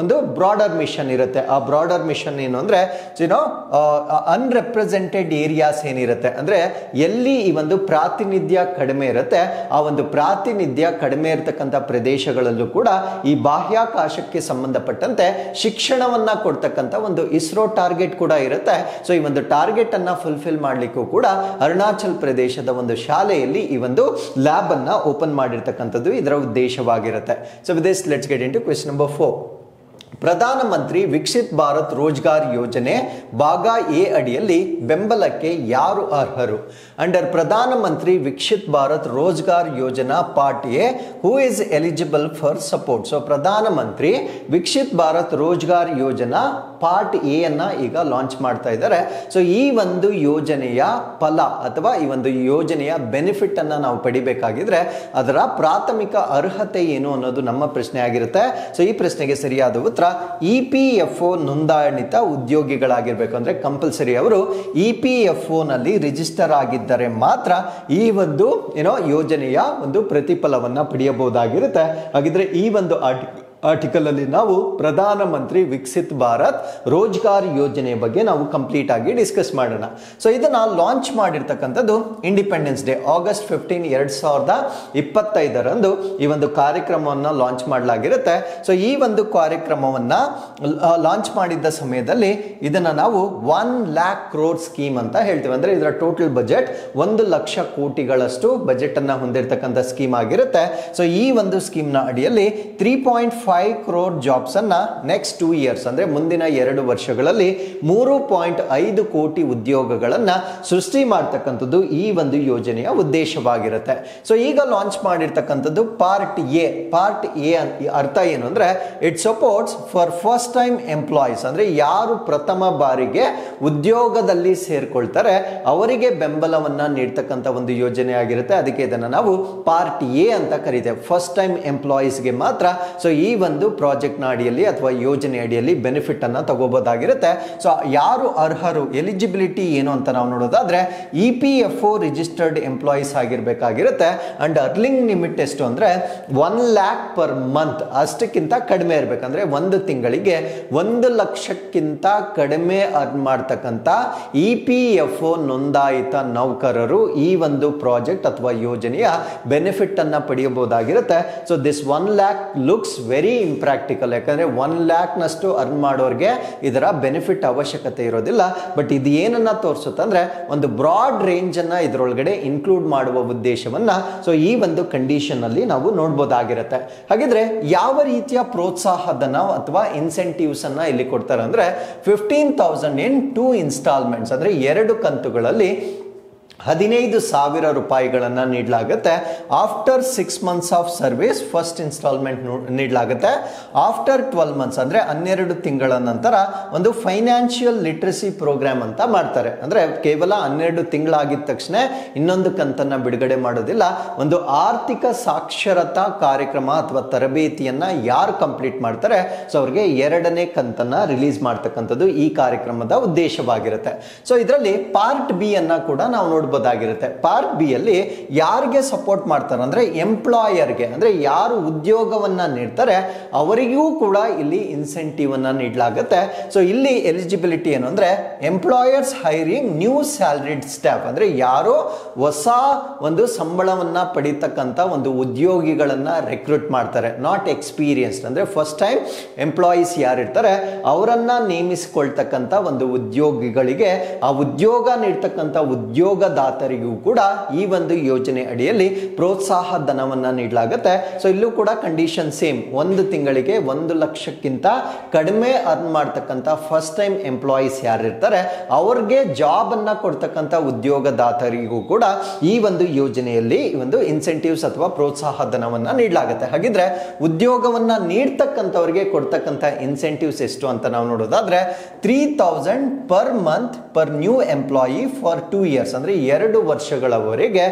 ಒಂದು ಬ್ರಾಡರ್ ಮಿಷನ್ ಇರುತ್ತೆ. ಆ ಬ್ರಾಡರ್ ಮಿಷನ್ ಏನು ಅಂದ್ರೆ ಅನ್ರೆಪ್ರೆಸೆಂಟೆಡ್ ಏರಿಯಾಸ್ ಏನಿರುತ್ತೆ ಅಂದ್ರೆ ಎಲ್ಲಿ ಈ ಒಂದು ಪ್ರಾತಿನಿಧ್ಯ ಕಡಿಮೆ ಇರುತ್ತೆ ಆ ಒಂದು ಪ್ರಾತಿನಿಧ್ಯ ಕಡಿಮೆ ಇರತಕ್ಕಂಥ ಪ್ರದೇಶಗಳಲ್ಲೂ ಕೂಡ ಈ ಬಾಹ್ಯಾಕಾಶಕ್ಕೆ ಸಂಬಂಧಪಟ್ಟಂತೆ ಶಿಕ್ಷಣವನ್ನ ಕೊಡ್ತಕ್ಕಂಥ ಒಂದು ಇಸ್ರೋ ಟಾರ್ಗೆಟ್ ಕೂಡ ಇರುತ್ತೆ. ಸೊ ಈ ಒಂದು ಟಾರ್ಗೆಟ್ ಅನ್ನ ಫುಲ್ಫಿಲ್ ಮಾಡ್ಲಿಕ್ಕೂ ಕೂಡ ಅರುಣಾಚಲ್ ಪ್ರದೇಶದ ಒಂದು ಶಾಲೆಯಲ್ಲಿ ಈ ಒಂದು ಲ್ಯಾಬ್ ಅನ್ನ ಓಪನ್ ಮಾಡಿರ್ತಕ್ಕಂಥದ್ದು ಇದರ ಉದ್ದೇಶವಾಗಿರುತ್ತೆ. So with this let's get into question number 4. ಪ್ರಧಾನಮಂತ್ರಿ ವಿಕಸಿತ್ ಭಾರತ್ ರೋಜ್ಗಾರ್ ಯೋಜನೆ ಭಾಗ ಎ ಅಡಿಯಲ್ಲಿ ಬೆಂಬಲಕ್ಕೆ ಯಾರು ಅರ್ಹರು? ಅಂಡರ್ ಪ್ರಧಾನಮಂತ್ರಿ Viksit Bharat Rozgar Yojana part A, who is eligible for support? So ಪ್ರಧಾನಮಂತ್ರಿ ವಿಕಸಿತ್ ಭಾರತ್ ರೋಜ್ಗಾರ್ ಯೋಜನಾ ಪಾರ್ಟ್ ಎ ಅನ್ನ ಈಗ ಲಾಂಚ್ ಮಾಡ್ತಾ ಇದ್ದಾರೆ. ಸೊ ಈ ಒಂದು ಯೋಜನೆಯ ಫಲ ಅಥವಾ ಈ ಒಂದು ಯೋಜನೆಯ ಬೆನಿಫಿಟ್ ಅನ್ನ ನಾವು ಪಡಿಬೇಕಾಗಿದ್ರೆ ಅದರ ಪ್ರಾಥಮಿಕ ಅರ್ಹತೆ ಏನು ಅನ್ನೋದು ನಮ್ಮ ಪ್ರಶ್ನೆ ಆಗಿರುತ್ತೆ. ಸೊ ಈ ಪ್ರಶ್ನೆಗೆ ಸರಿಯಾದ ಉತ್ತರ EPFO ನೋಂದಾಯಿತ ಉದ್ಯೋಗಿಗಳಾಗಿರ್ಬೇಕು. ಅಂದ್ರೆ ಕಂಪಲ್ಸರಿ ಅವರು EPFO ನಲ್ಲಿ ರಿಜಿಸ್ಟರ್ ಆಗಿದ್ದರೆ ಮಾತ್ರ ಈ ಒಂದು ಯೋಜನೆಯ ಒಂದು ಪ್ರತಿಫಲವನ್ನ ಪಡೆಯಬಹುದಾಗಿರುತ್ತೆ. ಹಾಗಿದ್ರೆ ಈ ಒಂದು ಆರ್ಟಿಕಲ್ ಅಲ್ಲಿ ನಾವು ಪ್ರಧಾನಮಂತ್ರಿ ವಿಕಸಿತ್ ಭಾರತ್ ರೋಜ್ಗಾರ್ ಯೋಜನೆ ಬಗ್ಗೆ ನಾವು ಕಂಪ್ಲೀಟ್ ಆಗಿ ಡಿಸ್ಕಸ್ ಮಾಡೋಣ. ಸೊ ಇದನ್ನ ಲಾಂಚ್ ಮಾಡಿರ್ತಕ್ಕಂಥದ್ದು ಇಂಡಿಪೆಂಡೆನ್ಸ್ ಡೇ August 15, 2025 ಈ ಒಂದು ಕಾರ್ಯಕ್ರಮವನ್ನು ಲಾಂಚ್ ಮಾಡಲಾಗಿರುತ್ತೆ. ಸೊ ಈ ಒಂದು ಕಾರ್ಯಕ್ರಮವನ್ನ ಲಾಂಚ್ ಮಾಡಿದ್ದ ಸಮಯದಲ್ಲಿ ಇದನ್ನ ನಾವು 1 lakh crore ಸ್ಕೀಮ್ ಅಂತ ಹೇಳ್ತೀವಿ. ಅಂದ್ರೆ ಇದರ ಟೋಟಲ್ ಬಜೆಟ್ 1 ಲಕ್ಷ ಕೋಟಿಗಳಷ್ಟು ಬಜೆಟ್ ಅನ್ನ ಹೊಂದಿರತಕ್ಕಂಥ ಸ್ಕೀಮ್ ಆಗಿರುತ್ತೆ. ಸೊ ಈ ಒಂದು ಸ್ಕೀಮ್ ನ ಅಡಿಯಲ್ಲಿ 3.5 crore ಜಾಬ್ಸ್ ಅನ್ನ ನೆಕ್ಸ್ಟ್ 2 years ಅಂದ್ರೆ ಮುಂದಿನ 2 ವರ್ಷಗಳಲ್ಲಿ 3.5 ಕೋಟಿ ಉದ್ಯೋಗಗಳನ್ನ ಸೃಷ್ಟಿ ಮಾಡ್ತಕ್ಕಂಥದ್ದು ಈ ಒಂದು ಯೋಜನೆಯ ಉದ್ದೇಶವಾಗಿರುತ್ತೆ. ಸೊ ಈಗ ಲಾಂಚ್ ಮಾಡಿರ್ತಕ್ಕಂಥದ್ದು ಪಾರ್ಟ್ ಎ. ಪಾರ್ಟ್ ಎ ಅರ್ಥ ಏನು ಅಂದ್ರೆ it supports for first time employees, ಅಂದ್ರೆ ಯಾರು ಪ್ರಥಮ ಬಾರಿಗೆ ಉದ್ಯೋಗದಲ್ಲಿ ಸೇರ್ಕೊಳ್ತಾರೆ ಅವರಿಗೆ ಬೆಂಬಲವನ್ನ ನೀಡ್ತಕ್ಕಂಥ ಒಂದು ಯೋಜನೆ ಆಗಿರುತ್ತೆ. ಅದಕ್ಕೆ ಇದನ್ನ ನಾವು ಪಾರ್ಟ್ ಎ ಅಂತ ಕರೀತೇವೆ. ಫಸ್ಟ್ ಟೈಮ್ ಎಂಪ್ಲಾಯೀಸ್ಗೆ ಮಾತ್ರ ಸೊ ಈ ಒಂದು ಪ್ರಾಜೆಕ್ಟ್ ನ ಅಡಿಯಲ್ಲಿ ಅಥವಾ ಯೋಜನೆ ಅಡಿಯಲ್ಲಿ ಬೆನಿಫಿಟ್ ಅನ್ನ ತಗೋಬಹುದಾಗಿರುತ್ತೆ. ಸೊ ಯಾರು ಅರ್ಹರು, ಎಲಿಜಿಬಿಲಿಟಿ ಏನು ಅಂತ ನಾವು ನೋಡೋದಾದ್ರೆ EPFO ರಿಜಿಸ್ಟರ್ಡ್ ಎಂಪ್ಲಾಯೀಸ್ ಆಗಿರ್ಬೇಕಾಗಿರುತ್ತೆ. ಅಂಡ್ ಅರ್ನಿಂಗ್ ಲಿಮಿಟ್ ಎಷ್ಟು ಅಂದ್ರೆ 1 lakh per month, ಅಷ್ಟಕ್ಕಿಂತ ಕಡಿಮೆ ಇರಬೇಕಂದ್ರೆ ಒಂದು ತಿಂಗಳಿಗೆ 1 ಲಕ್ಷಕ್ಕಿಂತ ಕಡಿಮೆ ಅರ್ನ್ ಮಾಡ್ತಕ್ಕಂಥ EPFO ನೋಂದಾಯಿತ ನೌಕರರು ಈ ಒಂದು ಪ್ರಾಜೆಕ್ಟ್ ಅಥವಾ ಯೋಜನೆಯ ಬೆನಿಫಿಟ್ ಅನ್ನ ಪಡೆಯಬಹುದಾಗಿರುತ್ತೆ. So this 1 lakh looks very impractical. ಯಾಕಂದ್ರೆ 1 lakh ನಷ್ಟು ಅರ್ನ್ ಮಾಡೋರಿಗೆ ಇದರ ಬೆನಿಫಿಟ್ ಅವಶ್ಯಕತೆ ಇರೋದಿಲ್ಲ. ಬಟ್ ಇದು ಏನನ್ನ ತೋರಿಸುತ್ತೆ ಅಂದ್ರೆ ಒಂದು ಬ್ರಾಡ್ ರೇಂಜ್ ಅನ್ನ ಇದರೊಳಗಡೆ ಇನ್ಕ್ಲೂಡ್ ಮಾಡುವ ಉದ್ದೇಶವನ್ನ ಸೊ ಈ ಒಂದು ಕಂಡೀಷನ್ ಅಲ್ಲಿ ನಾವು ನೋಡಬಹುದಾಗಿರುತ್ತೆ. ಹಾಗಿದ್ರೆ ಯಾವ ರೀತಿಯ ಪ್ರೋತ್ಸಾಹಧನ ಅಥವಾ ಇನ್ಸೆಂಟಿವ್ಸ್ ಅನ್ನ ಇಲ್ಲಿ ಕೊಡ್ತಾರೆ ಅಂದ್ರೆ 15,000 in 2 installments, ಅಂದ್ರೆ 2 ಕಂತುಗಳಲ್ಲಿ 15,000 ರೂಪಾಯಿಗಳನ್ನ ನೀಡಲಾಗುತ್ತೆ. After 6 months of service first installment ನೀಡಲಾಗುತ್ತೆ. ಆಫ್ಟರ್ 12 months ಅಂದ್ರೆ 12 ತಿಂಗಳ ನಂತರ ಒಂದು ಫೈನಾನ್ಷಿಯಲ್ ಲಿಟ್ರಸಿ ಪ್ರೋಗ್ರಾಮ್ ಅಂತ ಮಾಡ್ತಾರೆ. ಅಂದ್ರೆ ಕೇವಲ 12 ತಿಂಗಳಾಗಿದ್ದ ತಕ್ಷಣ ಇನ್ನೊಂದು ಕಂತನ್ನ ಬಿಡುಗಡೆ ಮಾಡೋದಿಲ್ಲ. ಒಂದು ಆರ್ಥಿಕ ಸಾಕ್ಷರತಾ ಕಾರ್ಯಕ್ರಮ ಅಥವಾ ತರಬೇತಿಯನ್ನ ಯಾರು ಕಂಪ್ಲೀಟ್ ಮಾಡ್ತಾರೆ ಸೊ ಅವ್ರಿಗೆ 2ನೇ ಕಂತನ್ನ ರಿಲೀಸ್ ಮಾಡ್ತಕ್ಕಂಥದ್ದು ಈ ಕಾರ್ಯಕ್ರಮದ ಉದ್ದೇಶವಾಗಿರುತ್ತೆ. ಸೊ ಇದರಲ್ಲಿ ಪಾರ್ಟ್ ಬಿ ಅನ್ನ ಕೂಡ ನಾವು ನೋಡಬಹುದಾಗಿರುತ್ತೆ. ಪಾರ್ಟ್ ಬಿ ಅಲ್ಲಿ ಯಾರಿಗೆ ಸಪೋರ್ಟ್ ಮಾಡ್ತಾರೆ ಅಂದ್ರೆ ಎಂಪ್ಲಾಯರ್ಗೆ, ಅಂದ್ರೆ ಯಾರು ಉದ್ಯೋಗವನ್ನ ನೀಡ್ತಾರೆ ಅವರಿಗೂ ಕೂಡ ಇಲ್ಲಿ ಇನ್ಸೆಂಟಿವ್ ಅನ್ನ ನೀಡಲಾಗುತ್ತೆ. ಸೊ ಇಲ್ಲಿ ಎಲಿಜಿಬಿಲಿಟಿ ಏನು ಅಂದ್ರೆ employers hiring new salaried staff, ಅಂದ್ರೆ ಯಾರು ಹೊಸ ಒಂದು ಸಂಬಳವನ್ನ ಪಡಿತಕ್ಕಂತ ಒಂದು ಉದ್ಯೋಗಿಗಳನ್ನ ರೆಕ್ರೂಟ್ ಮಾಡ್ತಾರೆ. ನಾಟ್ ಎಕ್ಸ್ಪೀರಿಯನ್ಸ್ಡ್, ಅಂದ್ರೆ ಫಸ್ಟ್ ಟೈಮ್ ಎಂಪ್ಲಾಯೀಸ್ ಯಾರಿರ್ತಾರೆ ಅವರನ್ನ ನೇಮಿಸಿಕೊಳ್ತಕ್ಕಂತ ಒಂದು ಉದ್ಯೋಗಿಗಳಿಗೆ ಆ ಉದ್ಯೋಗ ನೀಡ್ತಕ್ಕಂತ ಉದ್ಯೋಗದಾತರಿಗೂ ಕೂಡ ಈ ಒಂದು ಯೋಜನೆ ಅಡಿಯಲ್ಲಿ ಪ್ರೋತ್ಸಾಹ ಧನವನ್ನ ನೀಡಲಾಗುತ್ತೆ. ಸೊ ಇಲ್ಲೂ ಕೂಡ ಕಂಡೀಷನ್ ಸೇಮ್, 1 ತಿಂಗಳಿಗೆ 1 ಲಕ್ಷಕ್ಕಿಂತ ಕಡಿಮೆ ಅರ್ನ್ ಮಾಡ್ತಕ್ಕಂಥ ಫಸ್ಟ್ ಟೈಮ್ ಎಂಪ್ಲಾಯೀಸ್ ಯಾರಿರ್ತಾರೆ ಅವ್ರಿಗೆ ಜಾಬ್ ಅನ್ನ ಕೊಡ್ತಕ್ಕಂಥ ಉದ್ಯೋಗದಾತರಿಗೂ ಕೂಡ ಈ ಒಂದು ಯೋಜನೆಯಲ್ಲಿ ಒಂದು ಇನ್ಸೆಂಟಿವ್ಸ್ ಅಥವಾ ಪ್ರೋತ್ಸಾಹ ಧನವನ್ನ ನೀಡಲಾಗುತ್ತೆ. ಹಾಗಿದ್ರೆ ಉದ್ಯೋಗವನ್ನ ನೀಡ್ತಕ್ಕಂಥವ್ರಿಗೆ ಕೊಡ್ತಕ್ಕಂಥ ಇನ್ಸೆಂಟಿವ್ಸ್ ಎಷ್ಟು ಅಂತ ನಾವು ನೋಡೋದಾದ್ರೆ 3,000 per month per new employee for 2 years, ಅಂದ್ರೆ 2 ವರ್ಷಗಳವರೆಗೆ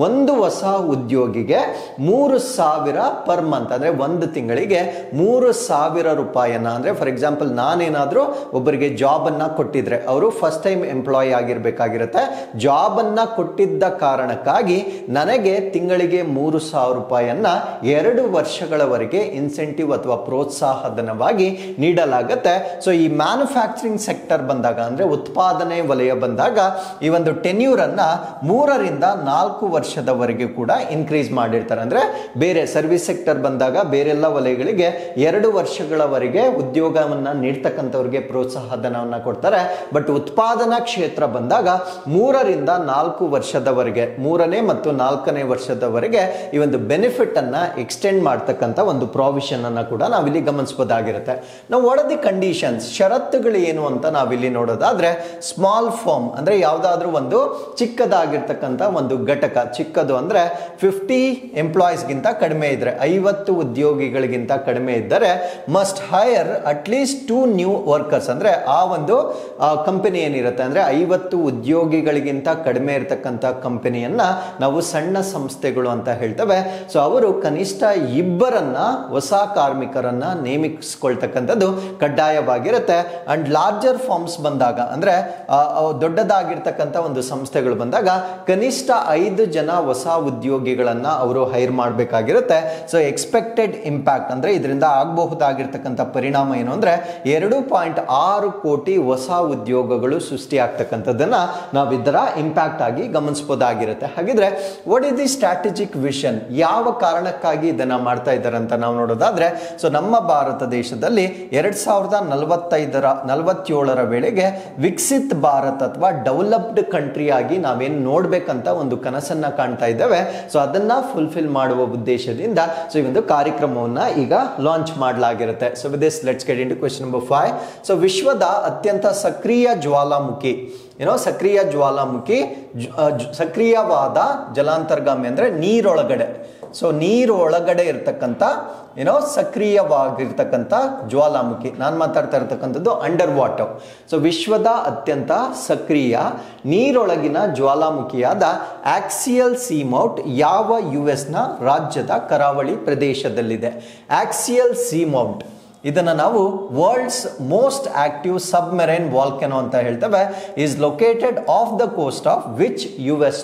ಒಂದು ಹೊಸ ಉದ್ಯೋಗಿಗೆ 3,000 per month, ಅಂದ್ರೆ 1 ತಿಂಗಳಿಗೆ 3,000 ರೂಪಾಯಿಯನ್ನ, ಅಂದ್ರೆ ಫಾರ್ ಎಕ್ಸಾಂಪಲ್ ನಾನೇನಾದ್ರೂ ಒಬ್ಬರಿಗೆ ಜಾಬ್ ಅನ್ನ ಕೊಟ್ಟಿದ್ರೆ ಅವರು ಫಸ್ಟ್ ಟೈಮ್ ಎಂಪ್ಲಾಯಿ ಆಗಿರ್ಬೇಕಾಗಿರುತ್ತೆ. ಜಾಬ್ ಅನ್ನ ಕೊಟ್ಟಿದ್ದ ಕಾರಣಕ್ಕಾಗಿ ನನಗೆ ತಿಂಗಳಿಗೆ 3,000 ರೂಪಾಯಿಯನ್ನ 2 ವರ್ಷಗಳವರೆಗೆ ಇನ್ಸೆಂಟಿವ್ ಅಥವಾ ಪ್ರೋತ್ಸಾಹ ಧನವಾಗಿ ನೀಡಲಾಗುತ್ತೆ. ಸೊ ಈ ಮ್ಯಾನುಫ್ಯಾಕ್ಚರಿಂಗ್ ಸೆಕ್ಟರ್ ಬಂದಾಗ, ಅಂದ್ರೆ ಉತ್ಪಾದನೆ ವಲಯ ಬಂದಾಗ ಈ ಒಂದು ಟೆನ್ಯೂರ್ ಅನ್ನ 3ರಿಂದ 4 ವರ್ಷದವರೆಗೆ ಕೂಡ ಇನ್ಕ್ರೀಸ್ ಮಾಡಿರ್ತಾರೆ. ಅಂದ್ರೆ ಬೇರೆ ಸರ್ವಿಸ್ ಸೆಕ್ಟರ್ ಬಂದಾಗ ಬೇರೆಲ್ಲ ವಲಯಗಳಿಗೆ 2 ವರ್ಷಗಳವರೆಗೆ ಉದ್ಯೋಗವನ್ನ ನೀಡ್ತಕ್ಕಂಥವ್ರಿಗೆ ಪ್ರೋತ್ಸಾಹ ಧನವನ್ನ ಕೊಡ್ತಾರೆ. ಬಟ್ ಉತ್ಪಾದನಾ ಕ್ಷೇತ್ರ ಬಂದಾಗ 3ರಿಂದ 4 ವರ್ಷದವರೆಗೆ 3ನೇ ಮತ್ತು 4ನೇ ವರ್ಷದವರೆಗೆ ಈ ಒಂದು ಬೆನಿಫಿಟ್ ಅನ್ನ ಎಕ್ಸ್ಟೆಂಡ್ ಮಾಡ್ತಕ್ಕಂಥ ಒಂದು ಪ್ರಾವಿಷನ್ ಅನ್ನ ಕೂಡ ನಾವಿಲ್ಲಿ ಗಮನಿಸಬಹುದಾಗಿರುತ್ತೆ. ನಾವು ವಾಟ್ ಆರ್ ದಿ ಕಂಡೀಷನ್ಸ್, ಷರತ್ತುಗಳು ಏನು ಅಂತ ನಾವಿಲ್ಲಿ ನೋಡೋದಾದ್ರೆ, ಸ್ಮಾಲ್ ಫರ್ಮ್ ಅಂದ್ರೆ ಯಾವ್ದಾದ್ರೂ ಒಂದು ಚಿಕ್ಕದಾಗಿರ್ತಕ್ಕಂಥ ಒಂದು ಘಟಕ, ಚಿಕ್ಕದು ಅಂದ್ರೆ 50 ಎಂಪ್ಲಾಯೀಸ್ ಗಿಂತ ಕಡಿಮೆ ಇದ್ರೆ, 50 ಉದ್ಯೋಗಿಗಳಿಗಿಂತ ಕಡಿಮೆ ಇದ್ದರೆ must hire at least 2 new workers. ಅಂದ್ರೆ ಆ ಒಂದು ಕಂಪನಿ ಏನಿರುತ್ತೆ ಅಂದ್ರೆ 50 ಉದ್ಯೋಗಿಗಳಿಗಿಂತ ಕಡಿಮೆ ಇರತಕ್ಕಂಥ ಕಂಪನಿಯನ್ನ ನಾವು ಸಣ್ಣ ಸಂಸ್ಥೆಗಳು ಅಂತ ಹೇಳ್ತೇವೆ. ಸೊ ಅವರು ಕನಿಷ್ಠ 2 ಹೊಸ ಕಾರ್ಮಿಕರನ್ನ ನೇಮಿಸಿಕೊಳ್ತಕ್ಕಂಥದ್ದು ಕಡ್ಡಾಯವಾಗಿರುತ್ತೆ. ಅಂಡ್ ಲಾರ್ಜರ್ ಫಾರ್ಮ್ಸ್ ಬಂದಾಗ ಅಂದ್ರೆ ದೊಡ್ಡದಾಗಿರ್ತಕ್ಕಂಥ ಒಂದು ಸಂಸ್ಥೆಗಳು ಬಂದಾಗ ಕನಿಷ್ಠ 5 ಜನ ಹೊಸ ಉದ್ಯೋಗಿಗಳನ್ನ ಅವರು ಹೈರ್ ಮಾಡಬೇಕಾಗಿರುತ್ತೆ. ಸೊ ಎಕ್ಸ್ಪೆಕ್ಟೆಡ್ ಇಂಪ್ಯಾಕ್ಟ್ ಅಂದ್ರೆ ಇದರಿಂದ ಆಗಬಹುದಾಗಿರ್ತಕ್ಕಂಥ ಪರಿಣಾಮ ಏನು ಅಂದ್ರೆ 2.6 ಕೋಟಿ ಹೊಸ ಉದ್ಯೋಗಗಳು ಸೃಷ್ಟಿ ಆಗ್ತಕ್ಕಂಥದ್ದನ್ನ ನಾವು ಇದರ ಇಂಪ್ಯಾಕ್ಟ್ ಆಗಿ ಗಮನಿಸಬಹುದಾಗಿರುತ್ತೆ. ಹಾಗಿದ್ರೆ what is the strategic vision, ಯಾವ ಕಾರಣಕ್ಕಾಗಿ ಇದನ್ನ ಮಾಡ್ತಾ ಇದ್ದಾರೆ ಅಂತ ನಾವು ನೋಡೋದಾದ್ರೆ, ಸೊ ನಮ್ಮ ಭಾರತ ದೇಶದಲ್ಲಿ 2047ರ ವೇಳೆಗೆ ವಿಕಸಿತ್ ಭಾರತ್ ಅಥವಾ ಡೆವಲಪ್ಡ್ ಕಂಟ್ರಿ ಆಗಿ ನಾವೇನು ನೋಡ್ಬೇಕಂತ ಒಂದು ಕನಸನ್ನ ಕಾಣ್ತಾ ಇದ್ದೇವೆ. ಸೊ ಅದನ್ನ ಫುಲ್ಫಿಲ್ ಮಾಡುವ ಉದ್ದೇಶದಿಂದ ಸೊ ಈ ಒಂದು ಕಾರ್ಯಕ್ರಮವನ್ನ ಈಗ ಲಾಂಚ್ ಮಾಡಲಾಗಿರುತ್ತೆ. So with this let's get into question number 5. So ವಿಶ್ವದ ಅತ್ಯಂತ ಸಕ್ರಿಯ ಜ್ವಾಲಾಮುಖಿ, ಸಕ್ರಿಯ ಜ್ವಾಲಾಮುಖಿ, ಸಕ್ರಿಯವಾದ ಜಲಾಂತರ್ಗಾಮಿ ಅಂದ್ರೆ ನೀರೊಳಗಡೆ, ಸೊ ನೀರೊಳಗಡೆ ಇರ್ತಕ್ಕಂಥ ಸಕ್ರಿಯವಾಗಿರ್ತಕ್ಕಂಥ ಜ್ವಾಲಾಮುಖಿ, ನಾನು ಮಾತಾಡ್ತಾ ಇರ್ತಕ್ಕಂಥದ್ದು ಅಂಡರ್ ವಾಟರ್. ಸೊ ವಿಶ್ವದ ಅತ್ಯಂತ ಸಕ್ರಿಯ ನೀರೊಳಗಿನ ಜ್ವಾಲಾಮುಖಿಯಾದ ಆಕ್ಸಿಯಲ್ ಸೀಮೌಂಟ್ ಯಾವ US ರಾಜ್ಯದ ಕರಾವಳಿ ಪ್ರದೇಶದಲ್ಲಿದೆ? ಆಕ್ಸಿಯಲ್ ಸೀಮೌಂಟ್ ಇದನ್ನ ನಾವು world's most active submarine volcano ಅಂತ ಹೇಳ್ತೇವೆ. Is located off the coast of which US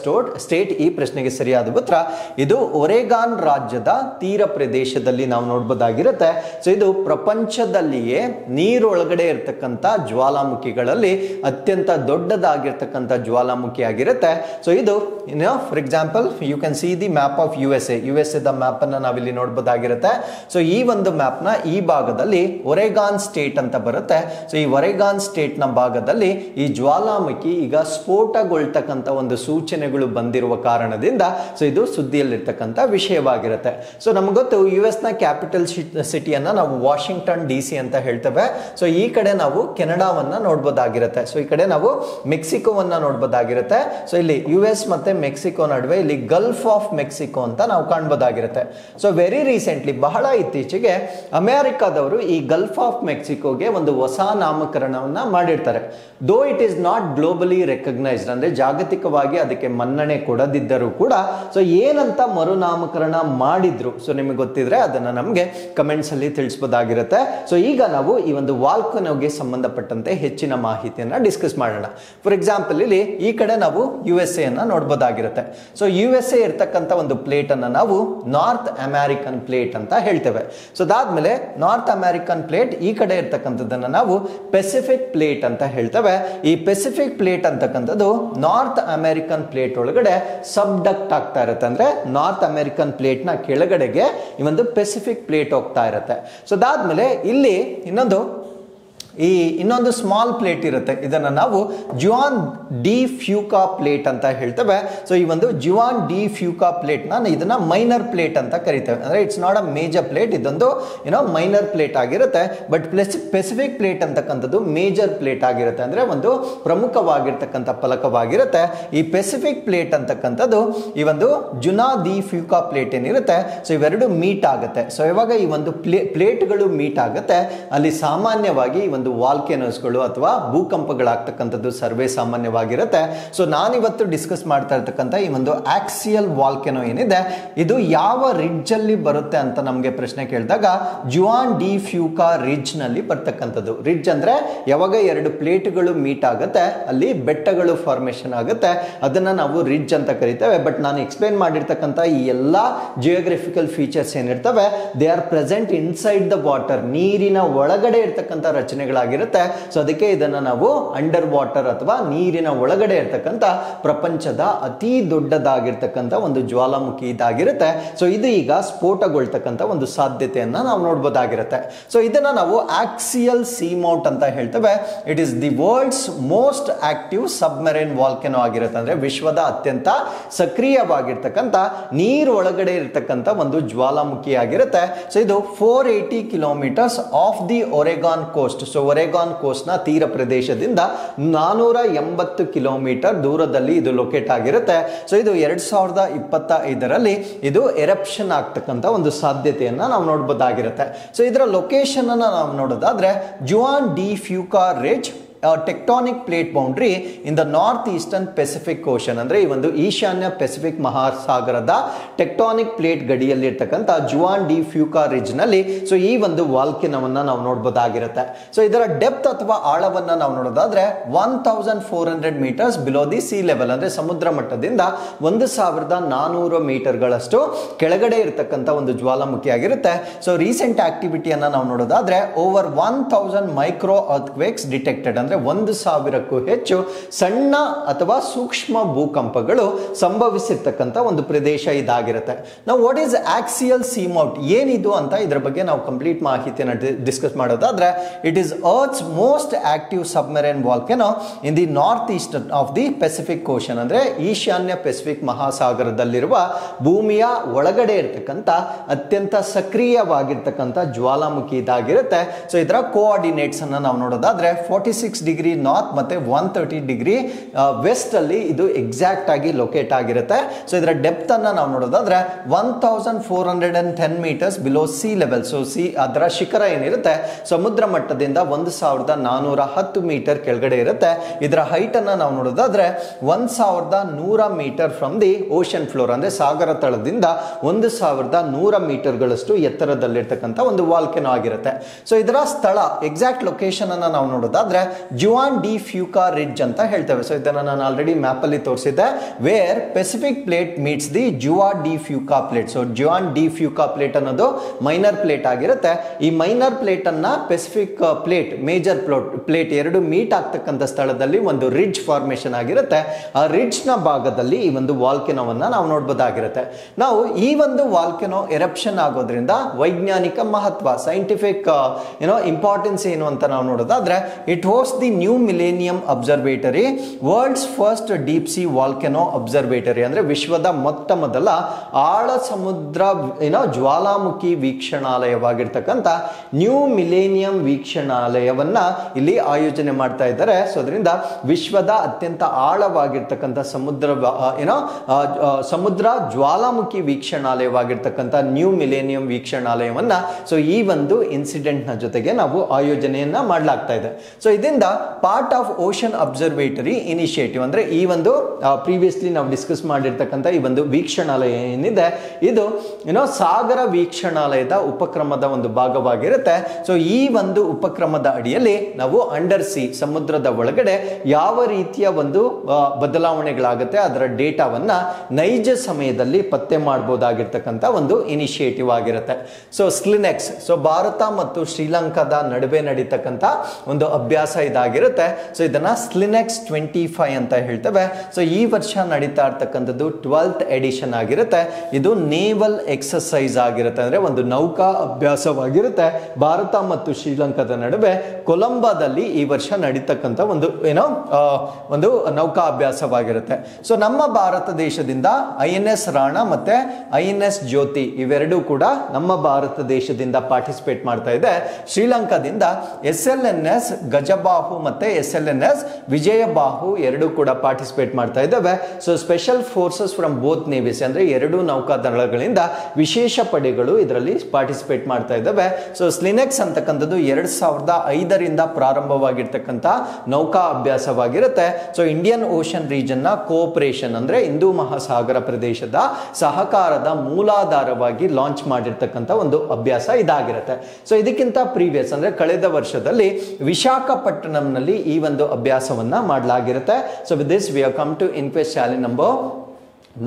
state? ಈ ಪ್ರಶ್ನೆಗೆ ಸರಿಯಾದ ಉತ್ತರ ಇದು ಒರೆಗಾನ್ ರಾಜ್ಯದ ತೀರ ಪ್ರದೇಶದಲ್ಲಿ ನಾವು ನೋಡಬಹುದಾಗಿರುತ್ತೆ. ಸೊ ಇದು ಪ್ರಪಂಚದಲ್ಲಿಯೇ ನೀರೊಳಗಡೆ ಇರತಕ್ಕಂಥ ಜ್ವಾಲಾಮುಖಿಗಳಲ್ಲಿ ಅತ್ಯಂತ ದೊಡ್ಡದಾಗಿರ್ತಕ್ಕಂಥ ಜ್ವಾಲಾಮುಖಿ ಆಗಿರುತ್ತೆ. ಸೊ ಇದು for example you can see the map of USA the map ಅನ್ನ ನಾವಿಲ್ಲಿ ನೋಡಬಹುದಾಗಿರುತ್ತೆ. ಸೊ ಈ ಒಂದು ಮ್ಯಾಪ್ ನ ಈ ಭಾಗದಲ್ಲಿ ಒರೆಗಾನ್ ಸ್ಟೇಟ್ ಅಂತ ಬರುತ್ತೆ. ಸೊ ಈ ಒರೆಗಾನ್ ಸ್ಟೇಟ್ ನ ಭಾಗದಲ್ಲಿ ಈ ಜ್ವಾಲಾಮುಖಿ ಈಗ ಸ್ಫೋಟಗೊಳ್ತಕ್ಕಂಥ ಒಂದು ಸೂಚನೆಗಳು ಬಂದಿರುವ ಕಾರಣದಿಂದ ಸೊ ಇದು ಸುದ್ದಿಯಲ್ಲಿರ್ತಕ್ಕಂಥ ವಿಷಯವಾಗಿರುತ್ತೆ. ಸೊ ನಮ್ಗೆ ಗೊತ್ತು US ನ ಕ್ಯಾಪಿಟಲ್ ಸಿಟಿಯನ್ನ ನಾವು ವಾಷಿಂಗ್ಟನ್ DC ಅಂತ ಹೇಳ್ತೇವೆ. ಸೊ ಈ ಕಡೆ ನಾವು ಕೆನಡಾವನ್ನ ನೋಡಬಹುದಾಗಿರುತ್ತೆ. ಸೊ ಈ ಕಡೆ ನಾವು ಮೆಕ್ಸಿಕೋವನ್ನ ನೋಡಬಹುದಾಗಿರುತ್ತೆ. ಸೊ ಇಲ್ಲಿ US ಮತ್ತೆ ಮೆಕ್ಸಿಕೋ ನಡುವೆ ಇಲ್ಲಿ ಗಲ್ಫ್ ಆಫ್ ಮೆಕ್ಸಿಕೋ ಅಂತ ನಾವು ಕಾಣಬಹುದಾಗಿರುತ್ತೆ. ಸೊ ವೆರಿ ರೀಸೆಂಟ್ಲಿ, ಬಹಳ ಇತ್ತೀಚೆಗೆ ಅಮೆರಿಕಾದವರು ಈ ಗಲ್ಫ್ ಆಫ್ ಮೆಕ್ಸಿಕೋಗೆ ಒಂದು ಹೊಸ ನಾಮಕರಣವನ್ನ ಮಾಡಿರ್ತಾರೆ. Though it is not globally recognised, ಅಂದ್ರೆ ಜಾಗತಿಕವಾಗಿ ಅದಕ್ಕೆ ಮನ್ನಣೆ ಕೊಡದಿದ್ದರೂ ಕೂಡ ಸೊ ಏನಂತ ಮರುನಾಮಕರಣ ಮಾಡಿದ್ರು, ಸೊ ನಿಮಗೆ ಗೊತ್ತಿದ್ರೆ ಅದನ್ನ ನಮಗೆ ಕಮೆಂಟ್ಸ್ ಅಲ್ಲಿ ತಿಳಿಸಬಹುದಾಗಿರುತ್ತೆ. ಸೊ ಈಗ ನಾವು ಈ ಒಂದು ವಾಲ್ಕನೋಗೆ ಸಂಬಂಧಪಟ್ಟಂತೆ ಹೆಚ್ಚಿನ ಮಾಹಿತಿಯನ್ನ ಡಿಸ್ಕಸ್ ಮಾಡೋಣ. ಫಾರ್ ಎಕ್ಸಾಂಪಲ್ ಇಲ್ಲಿ ಈ ಕಡೆ ನಾವು USA ಅನ್ನ ನೋಡಬಹುದಾಗಿರುತ್ತೆ. ಸೊ USA ಇರ್ತಕ್ಕಂಥ ಒಂದು ಪ್ಲೇಟ್ ಅನ್ನ ನಾವು ನಾರ್ತ್ ಅಮೆರಿಕನ್ ಪ್ಲೇಟ್ ಅಂತ ಹೇಳ್ತೇವೆ. ಸೊ ಅದಾದ್ಮೇಲೆ ನಾರ್ತ್ ಅಮೆರಿಕನ್ ಪ್ಲೇಟ್ ಈ ಕಡೆ ಇರ್ತಕ್ಕಂಥದ್ದನ್ನ ನಾವು ಪೆಸಿಫಿಕ್ ಪ್ಲೇಟ್ ಅಂತ ಹೇಳ್ತೇವೆ. ಈ ಪೆಸಿಫಿಕ್ ಪ್ಲೇಟ್ ಅಂತಕ್ಕಂಥದ್ದು ನಾರ್ತ್ ಅಮೆರಿಕನ್ ಪ್ಲೇಟ್ ಒಳಗಡೆ ಸಬ್ಡಕ್ಟ್ ಆಗ್ತಾ ಇರುತ್ತೆ. ಅಂದ್ರೆ ನಾರ್ತ್ ಅಮೆರಿಕನ್ ಪ್ಲೇಟ್ ನ ಕೆಳಗಡೆಗೆ ಈ ಒಂದು ಪೆಸಿಫಿಕ್ ಪ್ಲೇಟ್ ಹೋಗ್ತಾ ಇರುತ್ತೆ. ಸೊ ಅದಾದ್ಮೇಲೆ ಇಲ್ಲಿ ಇನ್ನೊಂದು ಸ್ಮಾಲ್ ಪ್ಲೇಟ್ ಇರುತ್ತೆ. ಇದನ್ನ ನಾವು ಜುವಾನ್ ಡಿ ಫ್ಯೂಕಾ ಪ್ಲೇಟ್ ಅಂತ ಹೇಳ್ತೇವೆ. ಸೊ ಈ ಒಂದು ಜುವಾನ್ ಡಿ ಫ್ಯೂಕಾ ಪ್ಲೇಟ್ ಇದನ್ನ ಮೈನರ್ ಪ್ಲೇಟ್ ಅಂತ ಕರಿತೇವೆ. ಅಂದ್ರೆ it's not a major plate, ಇದೊಂದು ಮೈನರ್ ಪ್ಲೇಟ್ ಆಗಿರುತ್ತೆ. ಬಟ್ ಪೆಸಿಫಿಕ್ ಪ್ಲೇಟ್ ಅಂತಕ್ಕಂಥದ್ದು ಮೇಜರ್ ಪ್ಲೇಟ್ ಆಗಿರುತ್ತೆ, ಅಂದ್ರೆ ಒಂದು ಪ್ರಮುಖವಾಗಿರ್ತಕ್ಕಂಥ ಫಲಕವಾಗಿರುತ್ತೆ. ಈ ಪೆಸಿಫಿಕ್ ಪ್ಲೇಟ್ ಅಂತಕ್ಕಂಥದ್ದು ಈ ಒಂದು ಜುನಾ ದಿ ಫ್ಯೂಕಾ ಪ್ಲೇಟ್ ಏನಿರುತ್ತೆ, ಸೊ ಇವೆರಡು ಮೀಟ್ ಆಗುತ್ತೆ. ಸೊ ಇವಾಗ ಈ ಒಂದು ಪ್ಲೇಟ್ಗಳು ಮೀಟ್ ಆಗುತ್ತೆ, ಅಲ್ಲಿ ಸಾಮಾನ್ಯವಾಗಿ ಒಂದು ವಾಲ್ಕೆನೋಸ್ಗಳು ಅಥವಾ ಭೂಕಂಪಗಳಾಗ್ತಕ್ಕಂಥದ್ದು ಸರ್ವೇ ಸಾಮಾನ್ಯವಾಗಿರುತ್ತೆ. ಸೊ ನಾನಿವತ್ತು ಡಿಸ್ಕಸ್ ಮಾಡ್ತಾ ಇರ್ತಕ್ಕಂಥ ಈ ಒಂದು ಆಕ್ಸಿಯಲ್ ವಾಲ್ಕೆನೋ ಏನಿದೆ, ಇದು ಯಾವ ರಿಡ್ಜ್ ಅಲ್ಲಿ ಬರುತ್ತೆ ಅಂತ ನಮಗೆ ಪ್ರಶ್ನೆ ಕೇಳಿದಾಗ ಜುವಾನ್ ಡಿ ಫ್ಯೂಕಾ ರಿಡ್ಜ್ ನಲ್ಲಿ ಬರ್ತಕ್ಕಂಥದ್ದು. ರಿಡ್ಜ್ ಅಂದ್ರೆ ಯಾವಾಗ ಎರಡು ಪ್ಲೇಟ್ಗಳು ಮೀಟ್ ಆಗುತ್ತೆ ಅಲ್ಲಿ ಬೆಟ್ಟಗಳು ಫಾರ್ಮೇಶನ್ ಆಗುತ್ತೆ, ಅದನ್ನ ನಾವು ರಿಡ್ಜ್ ಅಂತ ಕರಿತೇವೆ. ಬಟ್ ನಾನು ಎಕ್ಸ್ಪ್ಲೇನ್ ಮಾಡಿರ್ತಕ್ಕಂಥ ಈ ಎಲ್ಲಾ ಜಿಯೋಗ್ರಫಿಕಲ್ ಫೀಚರ್ಸ್ ಏನಿರ್ತವೆ, they are present inside the water, ನೀರಿನ ಒಳಗಡೆ ಇರ್ತಕ್ಕಂಥ ರಚನೆಗಳು ಘಟನೆಗಳಾಗಿರುತ್ತೆ. ಸೊ ಅದಕ್ಕೆ ಇದನ್ನ ನಾವು ಅಂಡರ್ ವಾಟರ್ ಅಥವಾ ನೀರಿನ ಒಳಗಡೆ ಇರ್ತಕ್ಕಂಥ ಪ್ರಪಂಚದ ಅತಿ ದೊಡ್ಡದಾಗಿರ್ತಕ್ಕಂಥ ಒಂದು ಜ್ವಾಲಾಮುಖಿ ಇದಾಗಿರುತ್ತೆ. ಸೊ ಇದು ಈಗ ಸ್ಫೋಟಗೊಳ್ತಕ್ಕಂಥ ಒಂದು ಸಾಧ್ಯತೆಯನ್ನ ನಾವು ನೋಡಬಹುದಾಗಿರುತ್ತೆ. ಸೊ ಇದನ್ನ ನಾವು ಆಕ್ಸಿಯಲ್ ಸೀಮೌಂಟ್ ಅಂತ ಹೇಳ್ತೇವೆ. It is the world's most active submarine volcano ಆಗಿರುತ್ತೆ. ಅಂದ್ರೆ ವಿಶ್ವದ ಅತ್ಯಂತ ಸಕ್ರಿಯವಾಗಿರ್ತಕ್ಕಂಥ ನೀರು ಒಳಗಡೆ ಇರತಕ್ಕಂಥ ಒಂದು ಜ್ವಾಲಾಮುಖಿ ಆಗಿರುತ್ತೆ. ಸೊ ಇದು 480 kilometres off the Oregon coast. So Oregon coast ನ ತೀರ ಪ್ರದೇಶದಿಂದ 480 ಕಿಲೋಮೀಟರ್ ದೂರದಲ್ಲಿ ಇದು ಲೊಕೇಟ್ ಆಗಿರುತ್ತೆ. ಸೊ ಇದು 2025ರಲ್ಲಿ ಇದು ಎರಪ್ಷನ್ ಆಗ್ತಕ್ಕಂಥ ಒಂದು ಸಾಧ್ಯತೆಯನ್ನ ನಾವು ನೋಡಬಹುದಾಗಿರುತ್ತೆ. ಸೊ ಇದರ ಲೊಕೇಶನ್ ಅನ್ನ ನಾವು ನೋಡೋದಾದ್ರೆ Juan de Fuca ridge tectonic plate boundary in the north eastern Pacific ocean. ಅಂದ್ರೆ ಈ ಒಂದು ಈಶಾನ್ಯ ಪೆಸಿಫಿಕ್ ಮಹಾಸಾಗರದ ಟೆಕ್ಟಾನಿಕ್ ಪ್ಲೇಟ್ ಗಡಿಯಲ್ಲಿ ಇರ್ತಕ್ಕಂಥ ಜುವಾನ್ ಡಿ ಫ್ಯೂಕಾ ರಿಡ್ಜ್ ನಲ್ಲಿ ಸೊ ಈ ಒಂದು ವಾಲ್ಕೆನೋವನ್ನ ನಾವು ನೋಡಬಹುದಾಗಿರುತ್ತೆ. ಸೊ ಇದರ ಡೆಪ್ತ್ ಅಥವಾ ಆಳವನ್ನ ನಾವು ನೋಡೋದಾದ್ರೆ 1400 metres below the sea level. ಅಂದ್ರೆ ಸಮುದ್ರ ಮಟ್ಟದಿಂದ 1400 ಮೀಟರ್ಗಳಷ್ಟು ಕೆಳಗಡೆ ಇರತಕ್ಕಂಥ ಒಂದು ಜ್ವಾಲಾಮುಖಿ ಆಗಿರುತ್ತೆ. ಸೊ ರೀಸೆಂಟ್ ಆಕ್ಟಿವಿಟಿಯನ್ನ ನಾವು ನೋಡೋದಾದ್ರೆ ಓವರ್ 1000 ಮೈಕ್ರೋ ಅರ್ಥ್ಕ್ವೇಕ್ಸ್ ಡಿಟೆಕ್ಟೆಡ್. 1000ಕ್ಕೂ ಹೆಚ್ಚು ಸಣ್ಣ ಅಥವಾ ಸೂಕ್ಷ್ಮ ಭೂಕಂಪಗಳು ಸಂಭವಿಸಿರ್ತಕ್ಕಂಥ ಒಂದು ಪ್ರದೇಶ ಇದಾಗಿರುತ್ತೆ. ನಾವು ವಾಟ್ ಈಸ್ ಆಕ್ಸಿಯಲ್ ಸೀಮೌಂಟ್ ಏನಿದು ಅಂತ ಇದರ ಬಗ್ಗೆ ನಾವು ಕಂಪ್ಲೀಟ್ ಮಾಹಿತಿಯನ್ನು ಡಿಸ್ಕಸ್ ಮಾಡೋದಾದ್ರೆ it is earth's most active submarine volcano in the north eastern of the Pacific ocean. ಅಂದ್ರೆ ಈಶಾನ್ಯ ಪೆಸಿಫಿಕ್ ಮಹಾಸಾಗರದಲ್ಲಿರುವ ಭೂಮಿಯ ಒಳಗಡೆ ಇರತಕ್ಕಂಥ ಅತ್ಯಂತ ಸಕ್ರಿಯವಾಗಿರ್ತಕ್ಕಂಥ ಜ್ವಾಲಾಮುಖಿ ಇದಾಗಿರುತ್ತೆ. ಸೊ ಇದರ ಕೋಆರ್ಡಿನೇಟ್ಸ್ ಅನ್ನ ನಾವು ನೋಡೋದಾದ್ರೆ 46 ಡಿಗ್ರಿ ನಾರ್ತ್ ಮತ್ತೆ 130 ಡಿಗ್ರಿ ವೆಸ್ಟ್ ಅಲ್ಲಿ ಇದು ಎಕ್ಸಾಕ್ಟ್ ಆಗಿ ಲೊಕೇಟ್ ಆಗಿರುತ್ತೆ. ಸೊ ಇದರ ಡೆಪ್ತ್ ಅನ್ನ ನಾವು ನೋಡೋದಾದ್ರೆ 1410 metres below sea level. So ಅದರ ಶಿಖರ ಏನಿರುತ್ತೆ ಸಮುದ್ರ ಮಟ್ಟದಿಂದ 1410 ಮೀಟರ್ ಕೆಳಗಡೆ ಇರುತ್ತೆ. ಇದರ ಹೈಟ್ ಅನ್ನ ನಾವು ನೋಡೋದಾದ್ರೆ 1100 metre from the ocean floor. ಅಂದ್ರೆ ಸಾಗರ ತಳದಿಂದ 1100 ಮೀಟರ್ಗಳಷ್ಟು ಎತ್ತರದಲ್ಲಿರ್ತಕ್ಕಂಥ ಒಂದು ವಾಲ್ಕೆನೋ ಆಗಿರುತ್ತೆ. ಸೊ ಇದರ ಸ್ಥಳ ಎಕ್ಸಾಕ್ಟ್ ಲೊಕೇಶನ್ ಅನ್ನ ನಾವು ನೋಡೋದಾದ್ರೆ ಜುವಾನ್ ಡಿ ಫ್ಯೂಕಾ ರಿಡ್ಜ್ ಅಂತ ಹೇಳ್ತೇವೆ. ಸೊ ಇದನ್ನ ನಾನು ಆಲ್ರೆಡಿ ಮ್ಯಾಪ್ ಅಲ್ಲಿ ತೋರಿಸಿದ್ದೆ. Where Pacific plate meets the Juan de Fuca plate. So Juan de Fuca plate ಅನ್ನೋದು ಮೈನರ್ ಪ್ಲೇಟ್ ಆಗಿರುತ್ತೆ. ಈ ಮೈನರ್ ಪ್ಲೇಟ್ ಅನ್ನ ಪೆಸಿಫಿಕ್ ಪ್ಲೇಟ್ ಮೇಜರ್ ಪ್ಲೇಟ್ ಎರಡು ಮೀಟ್ ಆಗ್ತಕ್ಕಂಥ ಸ್ಥಳದಲ್ಲಿ ಒಂದು ರಿಡ್ಜ್ ಫಾರ್ಮೇಶನ್ ಆಗಿರುತ್ತೆ. ಆ ರಿಡ್ಜ್ ನ ಭಾಗದಲ್ಲಿ ಈ ಒಂದು ವಾಲ್ಕೆನೋವನ್ನ ನಾವು ನೋಡಬಹುದಾಗಿರುತ್ತೆ. ನಾವು ಈ ಒಂದು ವಾಲ್ಕೆನೋ ಎರಪ್ಷನ್ ಆಗೋದ್ರಿಂದ ವೈಜ್ಞಾನಿಕ ಮಹತ್ವ ಸೈಂಟಿಫಿಕ್ ಇಂಪಾರ್ಟೆನ್ಸ್ ಏನು ಅಂತ ನಾವು ನೋಡೋದಾದ್ರೆ it host the new millennium observatory, world's first deep sea volcano observatory. ಅಂದ್ರೆ ವಿಶ್ವದ ಮೊಟ್ಟ ಮೊದಲ ಆಳ ಸಮುದ್ರ ಜ್ವಾಲಾಮುಖಿ ವೀಕ್ಷಣಾಲಯವಾಗಿರ್ತಕ್ಕಂಥ ನ್ಯೂ ಮಿಲೇನಿಯಂ ವೀಕ್ಷಣಾಲಯವನ್ನ ಇಲ್ಲಿ ಆಯೋಜನೆ ಮಾಡ್ತಾ ಇದ್ದಾರೆ. ಸೊ ಅದರಿಂದ ವಿಶ್ವದ ಅತ್ಯಂತ ಆಳವಾಗಿರ್ತಕ್ಕಂಥ ಸಮುದ್ರ ಜ್ವಾಲಾಮುಖಿ ವೀಕ್ಷಣಾಲಯವಾಗಿರ್ತಕ್ಕಂಥ ನ್ಯೂ ಮಿಲೇನಿಯಂ ವೀಕ್ಷಣಾಲಯವನ್ನ ಸೊ ಈ ಒಂದು ಇನ್ಸಿಡೆಂಟ್ ನ ಜೊತೆಗೆ ನಾವು ಆಯೋಜನೆಯನ್ನ ಮಾಡಲಾಗ್ತಾ ಇದೆ. ಸೊ ಇದರಿಂದ part of ocean observatory initiative. ಅಂದ್ರೆ ಈ ಒಂದು ಪ್ರೀವಿಯಸ್ಲಿ ನಾವು ಡಿಸ್ಕಸ್ ಮಾಡಿರ್ತಕ್ಕಂಥ ಈ ಒಂದು ವೀಕ್ಷಣಾಲಯ ಏನಿದೆ ಇದು ಸಾಗರ ವೀಕ್ಷಣಾಲಯದ ಉಪಕ್ರಮದ ಒಂದು ಭಾಗವಾಗಿರುತ್ತೆ. ಸೊ ಈ ಒಂದು ಉಪಕ್ರಮದ ಅಡಿಯಲ್ಲಿ ನಾವು ಅಂಡರ್ ಸಿ ಸಮುದ್ರದ ಒಳಗಡೆ ಯಾವ ರೀತಿಯ ಒಂದು ಬದಲಾವಣೆಗಳಾಗುತ್ತೆ ಅದರ ಡೇಟಾವನ್ನ ನೈಜ ಸಮಯದಲ್ಲಿ ಪತ್ತೆ ಮಾಡಬಹುದಾಗಿರ್ತಕ್ಕಂಥ ಒಂದು ಇನಿಷಿಯೇಟಿವ್ ಆಗಿರುತ್ತೆ. ಸೊ ಸ್ಲಿನೆಕ್ಸ್, ಸೊ ಭಾರತ ಮತ್ತು ಶ್ರೀಲಂಕಾದ ನಡುವೆ ನಡೀತಕ್ಕಂಥ ಒಂದು ಅಭ್ಯಾಸ ಇದಾಗಿರುತ್ತೆ. ಸೊ ಇದನ್ನ ಸ್ಲಿನೆಕ್ಸ್ 25 ಅಂತ ಹೇಳ್ತೇವೆ. ಸೊ ಈ ವರ್ಷ ನಡೀತಾ ಇರ್ತಕ್ಕಂಥದ್ದು 12th ಎಡಿಷನ್ ಆಗಿರುತ್ತೆ. ಇದು ನೇವಲ್ ಎಕ್ಸರ್ಸೈಸ್ ಆಗಿರುತ್ತೆ. ಅಂದ್ರೆ ಒಂದು ನೌಕಾ ಅಭ್ಯಾಸವಾಗಿರುತ್ತೆ. ಭಾರತ ಮತ್ತು ಶ್ರೀಲಂಕಾದ ನಡುವೆ ಕೊಲಂಬೋದಲ್ಲಿ ಈ ವರ್ಷ ನಡೀತಕ್ಕಂಥ ಒಂದು ನೌಕಾ ಅಭ್ಯಾಸವಾಗಿರುತ್ತೆ. ಸೊ ನಮ್ಮ ಭಾರತ ದೇಶದಿಂದ INS ರಾಣಾ ಮತ್ತೆ INS ಜ್ಯೋತಿ ಇವೆರಡೂ ಕೂಡ ನಮ್ಮ ಭಾರತ ದೇಶದಿಂದ ಪಾರ್ಟಿಸಿಪೇಟ್ ಮಾಡ್ತಾ ಇದೆ. ಶ್ರೀಲಂಕಾದಿಂದ SLNS ಗಜಬಾಹು ಮತ್ತೆ SLNS ವಿಜಯಬಾಹು ಎರಡು ಕೂಡ ಪಾರ್ಟಿಸಿಪೇಟ್ ಮಾಡ್ತಾ ಇದ್ದಾವೆ. So special forces from both navies ಅಂದ್ರೆ ಎರಡು ನೌಕಾದಳಗಳಿಂದ ವಿಶೇಷ ಪಡೆಗಳು ಇದರಲ್ಲಿ ಪಾರ್ಟಿಸಿಪೇಟ್ ಮಾಡ್ತಾ ಇದ್ದಾವೆ. ಸೊ ಸ್ಲಿನೆಕ್ಸ್ ಅಂತಕ್ಕಂಥದ್ದು 2005ರಿಂದ ಪ್ರಾರಂಭವಾಗಿರ್ತಕ್ಕಂಥ ನೌಕಾ ಅಭ್ಯಾಸವಾಗಿರುತ್ತೆ. ಸೊ ಇಂಡಿಯನ್ ಓಷನ್ ರೀಜನ್ ನ ಕೋಆಪರೇಷನ್ ಅಂದ್ರೆ ಹಿಂದೂ ಮಹಾಸಾಗರ ಪ್ರದೇಶದ ಸಹಕಾರದ ಮೂಲಾಧಾರವಾಗಿ ಲಾಂಚ್ ಮಾಡಿರ್ತಕ್ಕಂಥ ಒಂದು ಅಭ್ಯಾಸ ಇದಾಗಿರುತ್ತೆ. ಸೊ ಇದಕ್ಕಿಂತ ಪ್ರೀವಿಯಸ್ ಅಂದ್ರೆ ಕಳೆದ ವರ್ಷದಲ್ಲಿ ವಿಶಾಖಪಟ್ಟಣಂನಲ್ಲಿ ಈ ಒಂದು ಅಭ್ಯಾಸವನ್ನ ಮಾಡಲಾಗಿರುತ್ತೆ. So with this we have come to inquest challenge number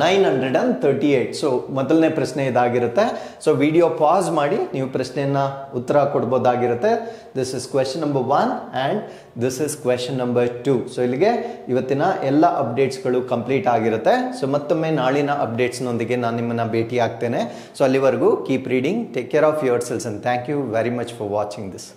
938. So ಮೊದಲನೇ ಪ್ರಶ್ನೆ ಇದಾಗಿರುತ್ತೆ. ಸೊ ವಿಡಿಯೋ ಪಾಸ್ ಮಾಡಿ ನೀವು ಪ್ರಶ್ನೆಯನ್ನ ಉತ್ತರ ಕೊಡ್ಬೋದಾಗಿರುತ್ತೆ. This is question number 1 and this is question number 2. So ಇಲ್ಲಿಗೆ ಇವತ್ತಿನ ಎಲ್ಲ ಅಪ್ಡೇಟ್ಸ್ಗಳು ಕಂಪ್ಲೀಟ್ ಆಗಿರುತ್ತೆ. ಸೊ ಮತ್ತೊಮ್ಮೆ ನಾಳಿನ ಅಪ್ಡೇಟ್ಸ್ನೊಂದಿಗೆ ನಾನು ನಿಮ್ಮನ್ನು ಭೇಟಿ ಆಗ್ತೇನೆ. ಸೊ ಅಲ್ಲಿವರೆಗೂ keep reading, take care of yourselves, and thank you very much for watching this.